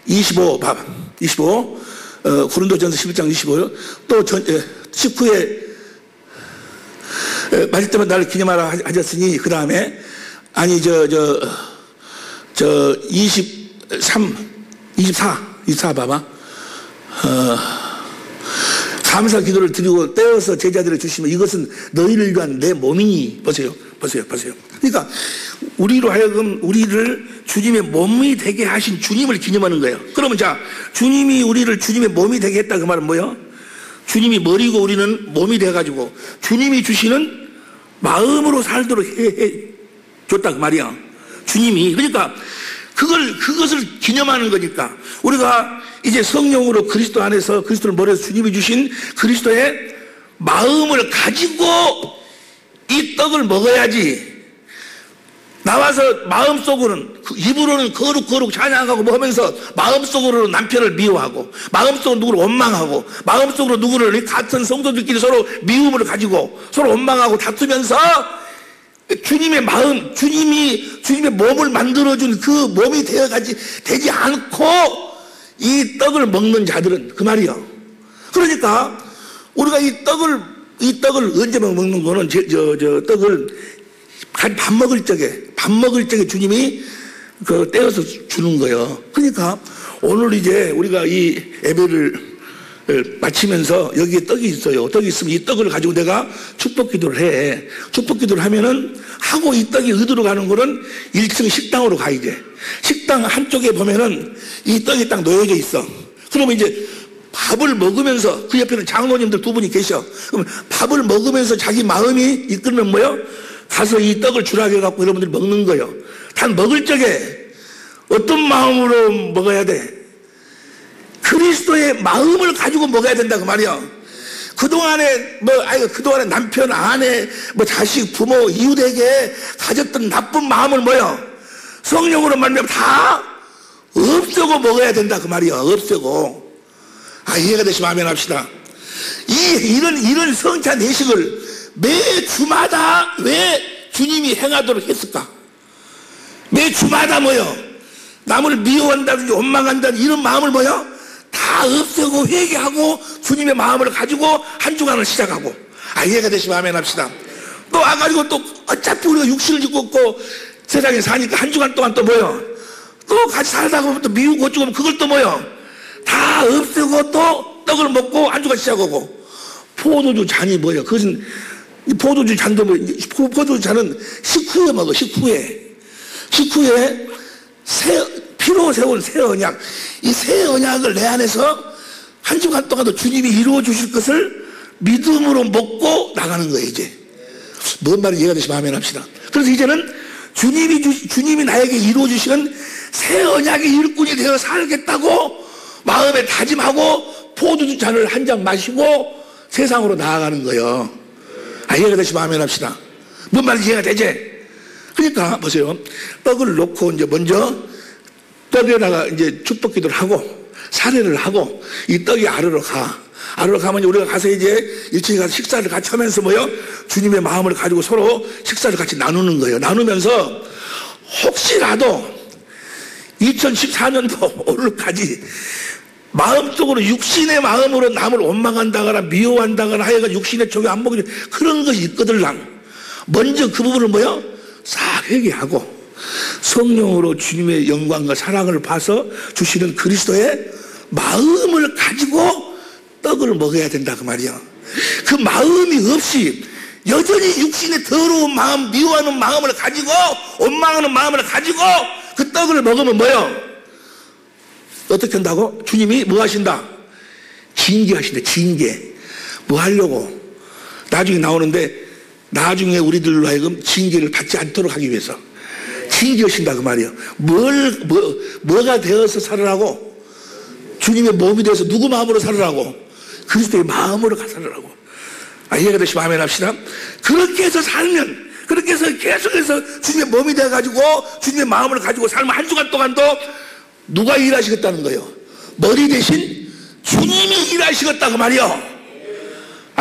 25 봐봐. 25 고린도전서 11장 25요. 또 19에 맞을 때마다 나를 기념하라 하셨으니 그 다음에 24 봐봐. 감사 기도를 드리고 떼어서 제자들을 주시면 이것은 너희를 위한 내 몸이니. 보세요. 그러니까 우리로 하여금 우리를 주님의 몸이 되게 하신 주님을 기념하는 거예요. 그러면 주님이 우리를 주님의 몸이 되게 했다 그 말은 뭐예요? 주님이 머리고 우리는 몸이 돼가지고 주님이 주시는 마음으로 살도록 해 줬다 그 말이야. 주님이. 그러니까 그것을 기념하는 거니까 우리가 이제 성령으로 그리스도 안에서 그리스도를 머리에서 주님이 주신 그리스도의 마음을 가지고 이 떡을 먹어야지. 나와서 마음속으로는 입으로는 거룩 찬양하고 뭐 하면서 마음속으로는 남편을 미워하고 마음속으로 누구를 원망하고 마음속으로 누구를 같은 성도들끼리 서로 미움을 가지고 서로 원망하고 다투면서 주님의 마음, 주님의 몸을 만들어준 그 몸이 되지 않고 이 떡을 먹는 자들은 그 말이요. 그러니까 우리가 이 떡을 언제 먹는 거는 떡을 밥 먹을 적에 주님이 떼어서 주는 거예요. 그러니까 오늘 이제 우리가 이 예배를 마치면서 여기에 떡이 있어요. 떡이 있으면 이 떡을 가지고 내가 축복 기도를 해. 축복 기도를 하면은 하고 이 떡이 어디로 가는 거는 1층 식당으로 가 이제. 식당 한쪽에 보면은 이 떡이 딱 놓여져 있어. 그러면 이제 밥을 먹으면서 그 옆에는 장로님들 2분이 계셔. 그럼 밥을 먹으면서 자기 마음이 이끄는 뭐예요? 가서 이 떡을 주라고 해갖고 여러분들이 먹는 거예요. 단 먹을 적에 어떤 마음으로 먹어야 돼? 그리스도의 마음을 가지고 먹어야 된다 그 말이야. 그동안에 그동안에 남편, 아내, 자식, 부모, 이웃에게 가졌던 나쁜 마음을 성령으로 말미암아 다 없애고 먹어야 된다 그 말이야. 없애고. 이해가 되시면 아멘 합시다. 이런 성찬 내식을 매 주마다 왜 주님이 행하도록 했을까? 매 주마다 남을 미워한다든지 원망한다든지 이런 마음을 다 없애고 회개하고 주님의 마음을 가지고 한 주간을 시작하고. 이해가 되시면 아멘 합시다. 또 와가지고 또 어차피 우리가 육신을 짓고 있고 세상에 사니까 한 주간 동안 또 또 같이 살다가 보면 또 미우고 어쩌고 그걸 또 다 없애고 또 떡을 먹고 한 주간 시작하고. 포도주 잔이 그것은 포도주 잔도 포도주 잔은 식후에 먹어. 식후에 피로 세운 새 언약. 이 새 언약을 내 안에서 한 주간 동안도 주님이 이루어 주실 것을 믿음으로 먹고 나가는 거예요. 이제 뭔 말인지 이해가 되시면 아멘 합시다. 그래서 이제는 주님이 나에게 이루어 주시는 새 언약의 일꾼이 되어 살겠다고 마음에 다짐하고 포도주 잔을 한 잔 마시고 세상으로 나아가는 거예요. 이해가 되시면 아멘 합시다. 뭔 말인지 이해가 되지? 그러니까 보세요. 떡을 놓고 이제 먼저 떡에다가 이제 축복 기도를 하고 사례를 하고 이 떡이 아래로 가. 아래로 가면 우리가 가서 이제 1층에 가서 식사를 같이 하면서 주님의 마음을 가지고 서로 식사를 같이 나누는 거예요. 나누면서 혹시라도 2014년도 오늘까지 마음속으로 육신의 마음으로 남을 원망한다거나 미워한다거나 하여간 육신의 종이 안 먹는 그런 것이 있거든. 먼저 그 부분을 싹 회개하고 성령으로 주님의 영광과 사랑을 봐서 주시는 그리스도의 마음을 가지고 떡을 먹어야 된다 그 말이야. 그 마음이 없이 여전히 육신의 더러운 마음, 미워하는 마음을 가지고, 원망하는 마음을 가지고 그 떡을 먹으면 뭐요? 어떻게 한다고? 주님이 뭐 하신다? 징계하신다. 징계. 뭐 하려고? 나중에 나오는데, 나중에 우리들로 하여금 징계를 받지 않도록 하기 위해서 징계하신다 그 말이에요. 뭐가 되어서 살으라고? 주님의 몸이 되어서 누구 마음으로 살으라고? 그리스도의 마음으로 살으라고. 이해가 되시면 아멘 합시다. 그렇게 해서 살면, 그렇게 해서 계속해서 주님의 몸이 돼가지고 주님의 마음을 가지고 살면 한 주간 동안도 누가 일하시겠다는 거예요? 머리 대신 주님이 일하시겠다 그 말이요.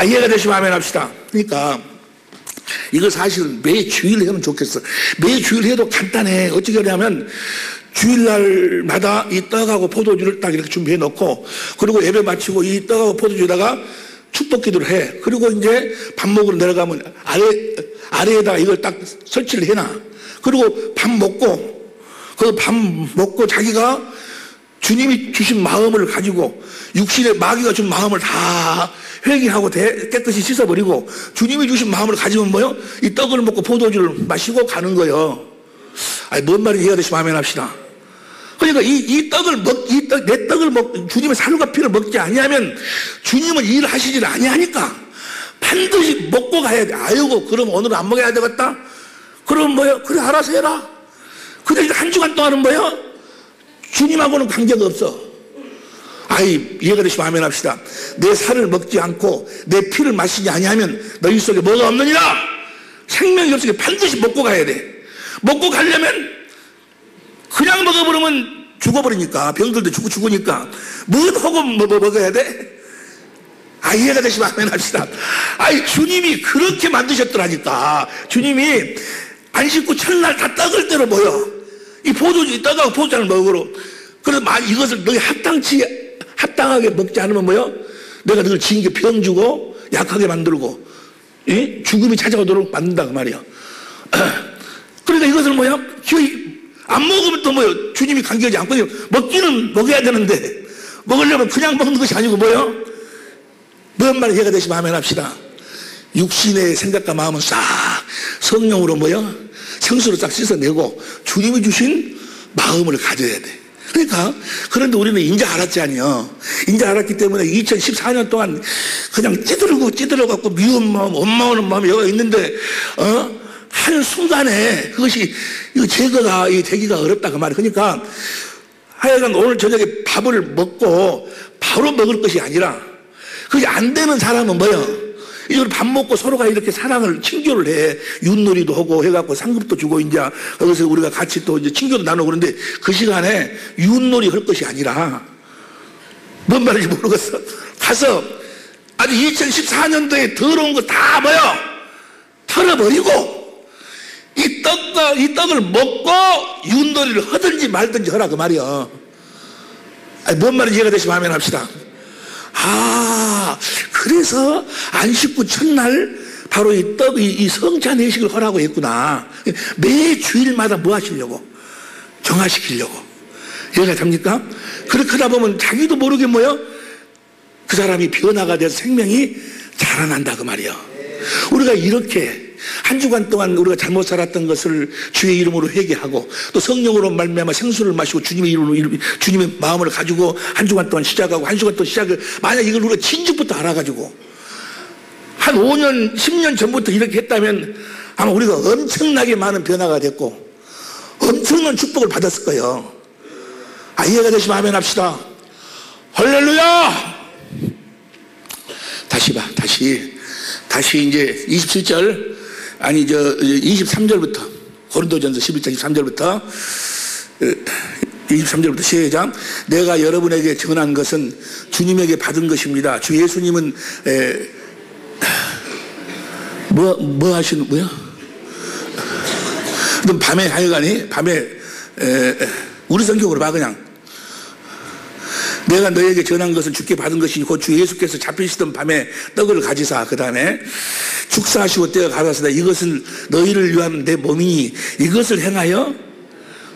이해가 되시면 아멘 합시다. 그러니까 이거 사실은 매 주일 하면 좋겠어. 매 주일 해도 간단해. 어떻게 하냐면 주일날마다 이 떡하고 포도주를 딱 이렇게 준비해 놓고, 그리고 예배 마치고 이 떡하고 포도주에다가 축복 기도를 해. 그리고 이제 밥 먹으러 내려가면 아래에다가 이걸 딱 설치를 해놔. 그리고 밥 먹고, 그 밥 먹고 자기가 주님이 주신 마음을 가지고 육신의 마귀가 준 마음을 다 회개하고 깨끗이 씻어버리고 주님이 주신 마음을 가지면 뭐요? 이 떡을 먹고 포도주를 마시고 가는 거예요. 뭔 말인지 이해가 되시면 아멘 합시다. 그러니까 내 떡을 주님의 살과 피를 먹지 아니하면 주님은 일을 하시질 아니하니까 반드시 먹고 가야 돼. 아이고, 그럼 오늘은 안 먹어야 되겠다? 그럼 뭐요? 그래, 알아서 해라. 근데 한 주간 동안은 뭐요? 주님하고는 관계가 없어. 이해가 되시면 아멘 합시다. 내 살을 먹지 않고 내 피를 마시지 아니하면 너희 속에 뭐가 없느니라? 생명이 없으니 반드시 먹고 가야 돼. 먹고 가려면 그냥 먹어버리면 죽어버리니까, 병들도 죽으니까 뭐 하고 먹어야 돼? 이해가 되시면 아멘 합시다. 주님이 그렇게 만드셨더라니까. 주님이 안 씻고 첫날 다 떡을 때려 모여 이 포도주, 떡하고 포도주를 먹으러. 그래서 이것을 너희 합당하게 먹지 않으면 뭐요? 내가 너를 징계 병 주고 약하게 만들고 죽음이 찾아오도록 만든다 그 말이야. 그러니까 이것을 뭐야? 안 먹으면 또 뭐요? 주님이 관계하지 않고 먹기는 먹어야 되는데 먹으려면 그냥 먹는 것이 아니고 뭐요? 뭔 말 이해가 되시면 아멘 합시다. 육신의 생각과 마음은 싹 성령으로 뭐요? 생수로 싹 씻어내고 주님이 주신 마음을 가져야 돼. 그러니까 그런데 우리는 이제 알았지 아니요. 이제 알았기 때문에 2014년 동안 그냥 찌들어갖고 미운 마음, 원망하는 마음이 여기 있는데 한 순간에 그것이 제거가 되기가 어렵다 그 말이에요. 그러니까 하여간 오늘 저녁에 밥을 먹고 바로 먹을 것이 아니라, 그게 안 되는 사람은 뭐예요? 이걸 밥 먹고 서로가 이렇게 사랑을 친교를 해. 윷놀이도 하고 해갖고 상급도 주고 이제 거기서 우리가 같이 또 이제 친교도 나누고 그런데 그 시간에 윷놀이 할 것이 아니라 뭔 말인지 모르겠어. 가서 아주 2014년도에 더러운 거 다 뭐요? 털어버리고 이 떡을 먹고 윷놀이를 하든지 말든지 하라 그 말이야. 뭔 말인지 이해가 되시면 아멘 합시다. 그래서 안 씻고 첫날 바로 이 성찬 회식을 하라고 했구나. 매 주일마다 뭐 하시려고? 정화시키려고. 이해가 됩니까? 그렇게 하다 보면 자기도 모르게 뭐요? 그 사람이 변화가 돼서 생명이 자라난다 그 말이야. 우리가 이렇게 한 주간 동안 우리가 잘못 살았던 것을 주의 이름으로 회개하고 또 성령으로 말미암아 생수를 마시고 주님의 이름으로 주님의 마음을 가지고 한 주간 동안 시작하고 한 주간 또 시작을, 만약 이걸 우리가 진즉부터 알아가지고 한 5년 10년 전부터 이렇게 했다면 아마 우리가 엄청나게 많은 변화가 됐고 엄청난 축복을 받았을 거예요. 이해가 되시면 아멘 합시다. 할렐루야. 다시 이제 27절 23절부터 고린도전서 11장 23절부터 시작. 내가 여러분에게 전한 것은 주님에게 받은 것입니다. 주 예수님은 뭐 하시는 거야? 그럼 밤에 하여간이 밤에 우리 성경으로 봐 그냥. 내가 너에게 전한 것은 주께 받은 것이니 곧 주 예수께서 잡히시던 밤에 떡을 가지사 그 다음에 축사하시고 떼어 가라사대 이것은 너희를 위한 내 몸이니 이것을 행하여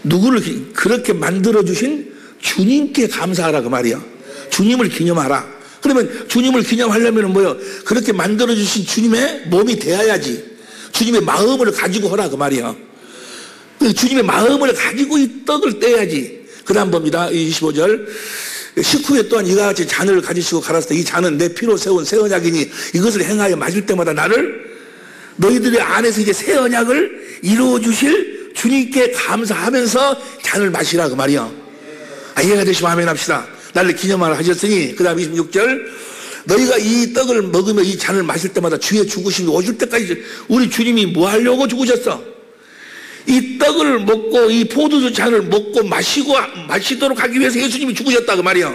누구를 그렇게 만들어주신 주님께 감사하라 그 말이야. 주님을 기념하라. 그래 그러면 주님을 기념하려면 뭐요? 그렇게 만들어주신 주님의 몸이 되어야지. 주님의 마음을 가지고 하라 그 말이야. 주님의 마음을 가지고 이 떡을 떼야지. 그 다음 봅니다. 25절. 식후에 또한 이와 같이 잔을 가지시고 가라사대 이 잔은 내 피로 세운 새 언약이니 이것을 행하여 마실 때마다 나를 너희들의 안에서 이제 새 언약을 이루어 주실 주님께 감사하면서 잔을 마시라 그 말이야. 이해가 되시면 아멘 합시다. 나를 기념하라 하셨으니 그 다음 26절 너희가 이 떡을 먹으며 이 잔을 마실 때마다 주의 죽으심이 오실 때까지 우리 주님이 뭐 하려고 죽으셨어? 이 떡을 먹고 이 포도주 잔을 먹고 마시도록 하기 위해서 예수님이 죽으셨다 그 말이야.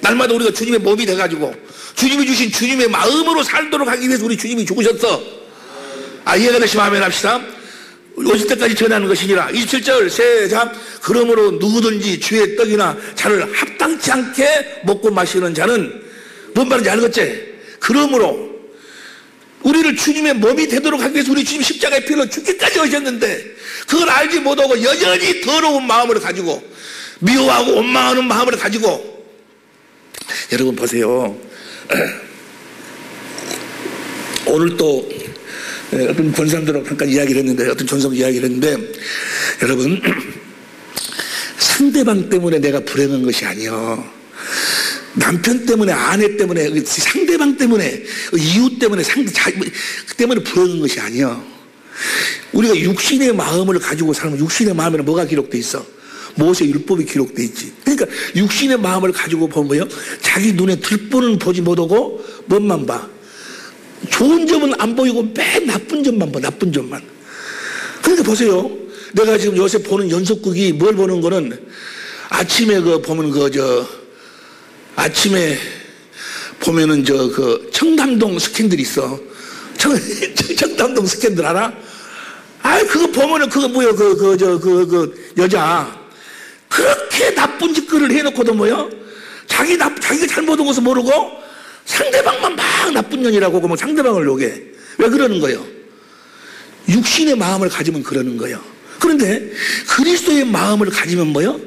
날마다 우리가 주님의 몸이 돼가지고 주님이 주신 주님의 마음으로 살도록 하기 위해서 우리 주님이 죽으셨어. 이해가 되시면 아멘 합시다. 오실 때까지 전하는 것이니라. 27절 세자 그러므로 누구든지 주의 떡이나 잔을 합당치 않게 먹고 마시는 자는 뭔 말인지 알겠지? 그러므로 우리를 주님의 몸이 되도록 하기 위해서 우리 주님 십자가의 피로 죽기까지 하셨는데 그걸 알지 못하고 여전히 더러운 마음을 가지고 미워하고 원망하는 마음을 가지고 여러분 보세요. 오늘 또 어떤 권사님들하고 잠깐 이야기를 했는데 어떤 전성 이야기를 했는데 여러분 상대방 때문에 내가 불행한 것이 아니요 남편 때문에 아내 때문에 상대방 때문에 이웃 때문에 그 때문에 불행한 것이 아니요 우리가 육신의 마음을 가지고 살면 육신의 마음에는 뭐가 기록돼 있어? 모세 율법이 기록돼 있지. 그러니까 육신의 마음을 가지고 보면 뭐요? 자기 눈에 들보는 보지 못하고 뭔만 봐? 좋은 점은 안 보이고 맨 나쁜 점만 봐. 나쁜 점만. 그러니까 보세요. 내가 지금 요새 보는 연속극이 뭘 보는 거는 아침에 보면 아침에 보면은 청담동 스캔들 있어. 청담동 스캔들 알아? 그거 보면은 그거 뭐야 여자 그렇게 나쁜 짓거리를 해놓고도 뭐야? 자기가 잘못한 것을 모르고 상대방만 막 나쁜 년이라고 하고 상대방을 욕해. 왜 그러는 거예요? 육신의 마음을 가지면 그러는 거예요. 그런데 그리스도의 마음을 가지면 뭐요?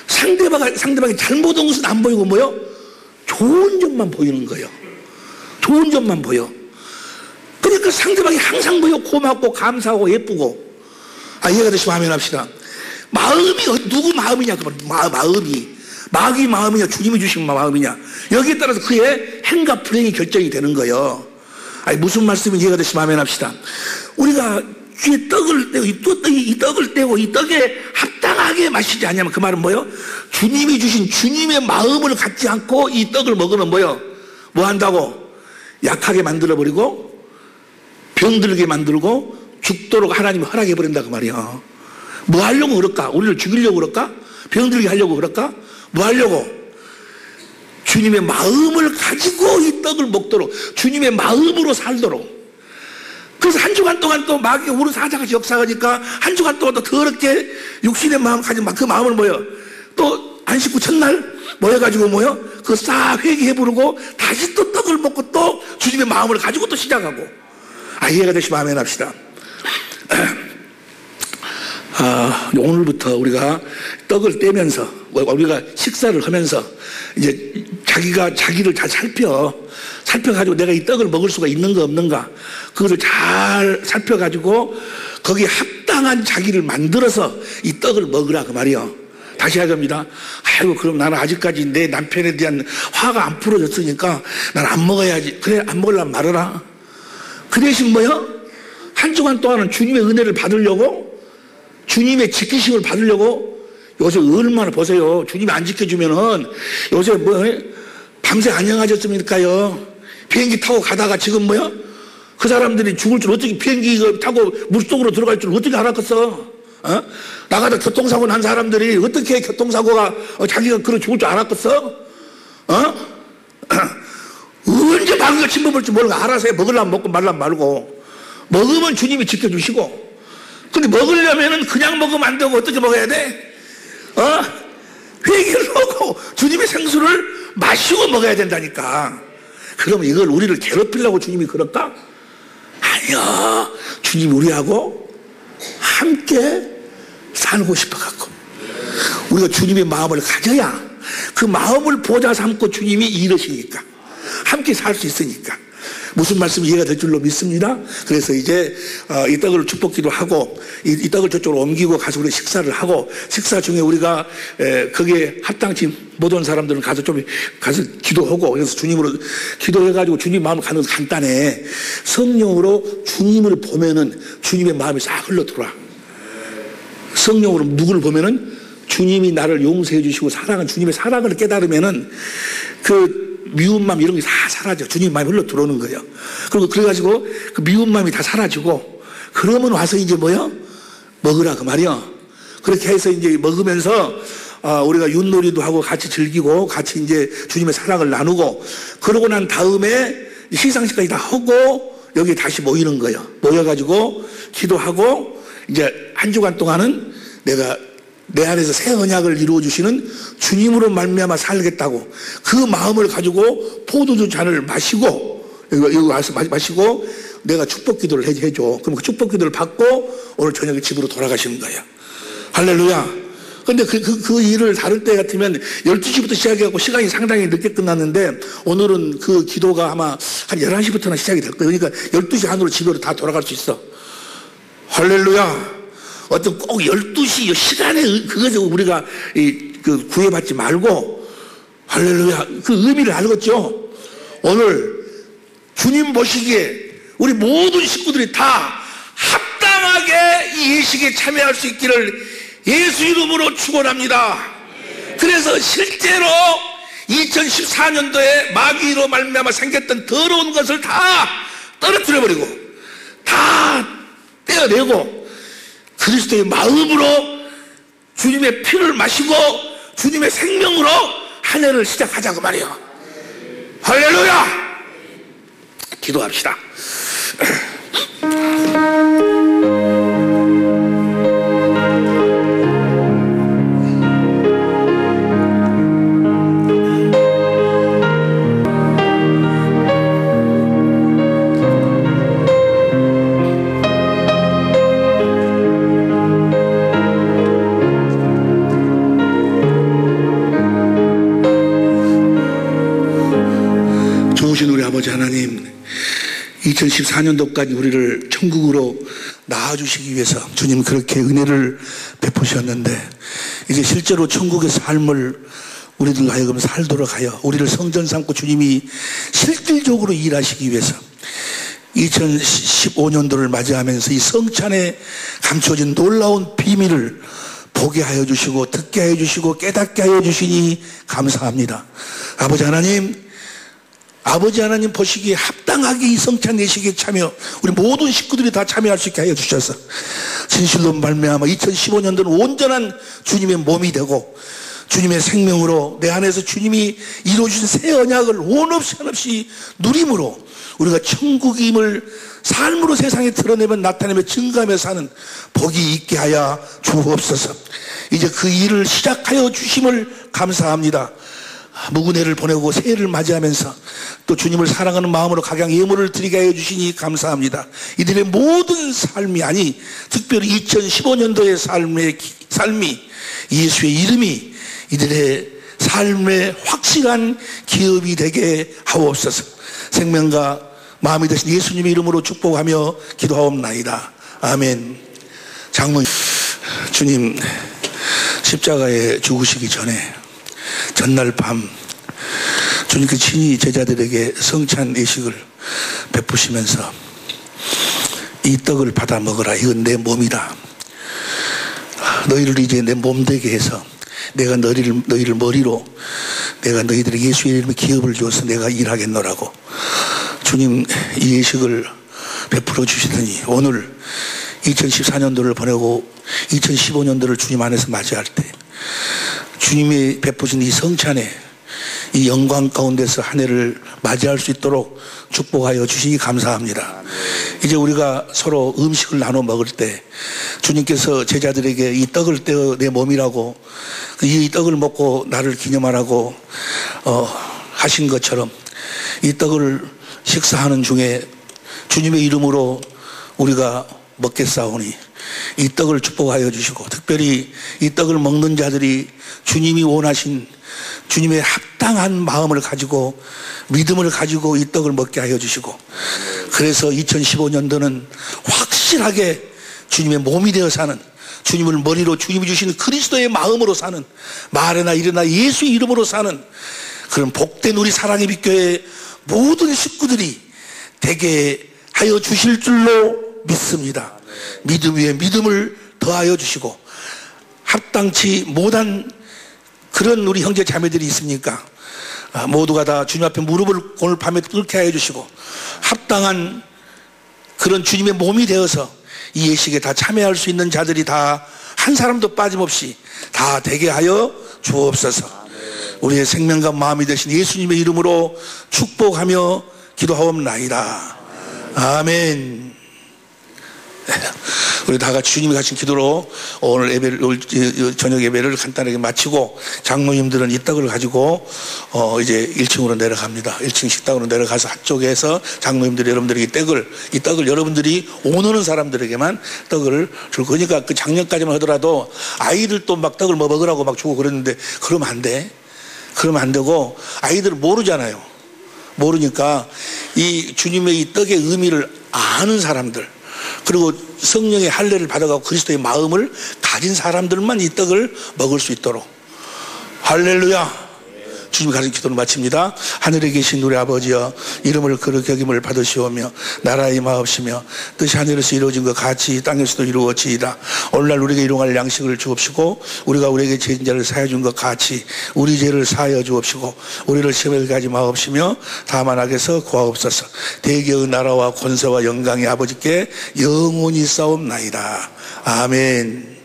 상대방이 잘못한 것은 안 보이고 뭐요? 좋은 점만 보이는 거예요. 좋은 점만 보여. 그러니까 상대방이 항상 뭐요? 고맙고 감사하고 예쁘고. 이해가 되시면 아멘 합시다. 마음이 누구 마음이냐? 마음이 마귀 마음이냐 주님이 주신 마음이냐 여기에 따라서 그의 행과 불행이 결정이 되는 거예요. 무슨 말씀인지 이해가 되시면 아멘 합시다. 우리가 주의 떡을 떼고 이 떡을 떼고 이 떡에 합당하게 마시지 않냐면 그 말은 뭐예요? 주님이 주신 주님의 마음을 갖지 않고 이 떡을 먹으면 뭐예요? 뭐 한다고? 약하게 만들어버리고 병들게 만들고 죽도록 하나님이 허락해버린다 그 말이에요. 뭐 하려고 그럴까? 우리를 죽이려고 그럴까? 병들게 하려고 그럴까? 뭐 하려고? 주님의 마음을 가지고 이 떡을 먹도록 주님의 마음으로 살도록. 그래서 한 주간 동안 또 마귀가 우리 사자같이 역사하니까 한 주간 동안 또 더럽게 육신의 마음 가진 그 마음을 뭐요? 또 안식구 첫날 모여가지고 뭐요? 그 싹 회개해 부르고 다시 또 떡을 먹고 또 주님의 마음을 가지고 또 시작하고. 이해가 되시면 아멘 합시다. 오늘부터 우리가 떡을 떼면서 우리가 식사를 하면서 이제 자기를 잘 살펴가지고 내가 이 떡을 먹을 수가 있는가 없는가 그거를 잘 살펴가지고 거기에 합당한 자기를 만들어서 이 떡을 먹으라 그 말이요. 다시 하자입니다. 그럼 나는 아직까지 내 남편에 대한 화가 안 풀어졌으니까 난 안 먹어야지. 그래 안 먹으려면 말아라. 그 대신 뭐요? 한 주간 동안은 주님의 은혜를 받으려고 주님의 지키심을 받으려고 요새 얼마나 보세요. 주님이 안 지켜주면은 요새 밤새 안녕하셨습니까요? 비행기 타고 가다가 지금 뭐야? 그 사람들이 죽을 줄 어떻게 비행기 타고 물속으로 들어갈 줄 어떻게 알았겠어? 나가다 교통사고 난 사람들이 어떻게 교통사고가 자기가 그런 죽을 줄 알았겠어? 언제 마귀가 침범할지 모르고 알아서 해. 먹으려면 먹고 말라면 말고. 먹으면 주님이 지켜주시고. 근데 먹으려면은 그냥 먹으면 안 되고 어떻게 먹어야 돼? 회개를 하고 주님의 생수를 마시고 먹어야 된다니까. 그러면 이걸 우리를 괴롭히려고 주님이 그럴까? 아니요. 주님이 우리하고 함께 살고 싶어갖고 우리가 주님의 마음을 가져야 그 마음을 보좌 삼고 주님이 이르시니까 함께 살 수 있으니까. 무슨 말씀이 이해가 될 줄로 믿습니다. 그래서 이제 이 떡을 축복기도 하고 이 떡을 저쪽으로 옮기고 가서 우리 식사를 하고, 식사 중에 우리가 거기에 합당치 못한 사람들은 가서 좀 가서 기도하고, 그래서 주님으로 기도해가지고 주님 마음을 가는 건 간단해. 성령으로 주님을 보면은 주님의 마음이 싹 흘러들어와. 성령으로 누구를 보면은 주님이 나를 용서해 주시고 사랑은 주님의 사랑을 깨달으면은 그 미운 마음 이런 게 다 사라져. 주님 마음이 흘러 들어오는 거예요. 그리고 그래가지고 그 미운 마음이 다 사라지고, 그러면 와서 이제 뭐요? 먹으라 그 말이요. 그렇게 해서 이제 먹으면서 우리가 윷놀이도 하고 같이 즐기고 같이 이제 주님의 사랑을 나누고, 그러고 난 다음에 시상식까지 다 하고 여기 다시 모이는 거예요. 모여가지고 기도하고, 이제 한 주간 동안은 내가 내 안에서 새 언약을 이루어주시는 주님으로 말미암아 살겠다고 그 마음을 가지고 포도주 잔을 마시고, 이거 와서 마시고 내가 축복 기도를 해줘. 그럼 그 축복 기도를 받고 오늘 저녁에 집으로 돌아가시는 거예요. 할렐루야. 근데 그 일을 다룰 때 같으면 12시부터 시작해갖고 시간이 상당히 늦게 끝났는데, 오늘은 그 기도가 아마 한 11시부터나 시작이 될 거예요. 그러니까 12시 안으로 집으로 다 돌아갈 수 있어. 할렐루야. 어떤 꼭 12시 시간에 그것을 우리가 구애받지 말고, 할렐루야, 그 의미를 알겠죠? 오늘 주님 보시기에 우리 모든 식구들이 다 합당하게 이 예식에 참여할 수 있기를 예수 이름으로 축원합니다. 그래서 실제로 2014년도에 마귀로 말미암아 생겼던 더러운 것을 다 떨어뜨려버리고 다 떼어내고 그리스도의 마음으로 주님의 피를 마시고 주님의 생명으로 한 해를 시작하자고 말이에요. 할렐루야. 기도합시다. 우리 아버지 하나님, 2014년도까지 우리를 천국으로 낳아주시기 위해서 주님 그렇게 은혜를 베푸셨는데, 이제 실제로 천국의 삶을 우리들 하여금 살도록 하여 우리를 성전 삼고 주님이 실질적으로 일하시기 위해서 2015년도를 맞이하면서 이 성찬에 감춰진 놀라운 비밀을 보게 하여 주시고 듣게 하여 주시고 깨닫게 하여 주시니 감사합니다. 아버지 하나님 보시기에 합당하게 이 성찬 예식에 참여, 우리 모든 식구들이 다 참여할 수 있게 하여 주셔서 진실로 말미암아 2015년도는 온전한 주님의 몸이 되고 주님의 생명으로 내 안에서 주님이 이루어주신 새 언약을 원 없이 한없이 누림으로 우리가 천국임을 삶으로 세상에 드러내며 나타내며 증가하며 사는 복이 있게 하여 주옵소서. 이제 그 일을 시작하여 주심을 감사합니다. 무근해를 보내고 새해를 맞이하면서 또 주님을 사랑하는 마음으로 각양 예물을 드리게 하여 주시니 감사합니다. 이들의 모든 삶이, 아니 특별히 2015년도의 삶이 예수의 이름이 이들의 삶의 확실한 기업이 되게 하옵소서. 생명과 마음이 되신 예수님의 이름으로 축복하며 기도하옵나이다. 아멘. 장로님, 주님 십자가에 죽으시기 전에 전날 밤 주님께 친히 제자들에게 성찬 예식을 베푸시면서 이 떡을 받아 먹으라. 이건 내 몸이다. 너희를 이제 내 몸 되게 해서 내가 너희를 머리로 내가 너희들에게 예수의 이름의 기업을 주어서 내가 일하겠노라고 주님 이 예식을 베풀어 주시더니, 오늘 2014년도를 보내고 2015년도를 주님 안에서 맞이할 때 주님이 베푸신 이 성찬에 이 영광 가운데서 한 해를 맞이할 수 있도록 축복하여 주시니 감사합니다. 이제 우리가 서로 음식을 나눠 먹을 때 주님께서 제자들에게 이 떡을 떼어 내 몸이라고, 이 떡을 먹고 나를 기념하라고 하신 것처럼 이 떡을 식사하는 중에 주님의 이름으로 우리가 먹겠사오니 이 떡을 축복하여 주시고, 특별히 이 떡을 먹는 자들이 주님이 원하신 주님의 합당 합당한 마음을 가지고 믿음을 가지고 이 떡을 먹게 하여 주시고, 그래서 2015년도는 확실하게 주님의 몸이 되어 사는, 주님을 머리로 주님이 주신 그리스도의 마음으로 사는, 말에나 일에나 예수의 이름으로 사는 그런 복된 우리 사랑의 빛교회 모든 식구들이 되게 하여 주실 줄로 믿습니다. 믿음 위에 믿음을 더하여 주시고, 합당치 못한 그런 우리 형제 자매들이 있습니까? 모두가 다 주님 앞에 무릎을 오늘 밤에 꿇게 하여 주시고, 합당한 그런 주님의 몸이 되어서 이 예식에 다 참여할 수 있는 자들이 다 한 사람도 빠짐없이 다 되게 하여 주옵소서. 우리의 생명과 마음이 되신 예수님의 이름으로 축복하며 기도하옵나이다. 아멘. 우리 다 같이 주님이 가신 기도로 오늘 예배를, 저녁 예배를 간단하게 마치고, 장로님들은 이 떡을 가지고 이제 1층으로 내려갑니다. 1층 식당으로 내려가서 한쪽에서 장로님들이 여러분들에게 이 떡을 여러분들이 오는 사람들에게만 떡을 줄 거니까, 그 작년까지만 하더라도 아이들도 막 떡을 먹으라고 막 주고 그랬는데, 그러면 안 돼. 그러면 안 되고, 아이들은 모르잖아요. 모르니까 이 주님의 이 떡의 의미를 아는 사람들, 그리고 성령의 할례를 받아가고 그리스도의 마음을 가진 사람들만 이 떡을 먹을 수 있도록. 할렐루야. 주님이 가진 기도를 마칩니다. 하늘에 계신 우리 아버지여, 이름을 거룩히 여김을 받으시오며 나라의 마옵시며 뜻이 하늘에서 이루어진 것 같이 땅에서도 이루어지이다. 오늘날 우리에게 일용할 양식을 주옵시고, 우리가 우리에게 죄진 자를 사하여 준 것 같이 우리 죄를 사하여 주옵시고, 우리를 시험에 가지 마옵시며 다만 악에서 구하옵소서. 대개의 나라와 권세와 영광이 아버지께 영원히 싸움나이다. 아멘.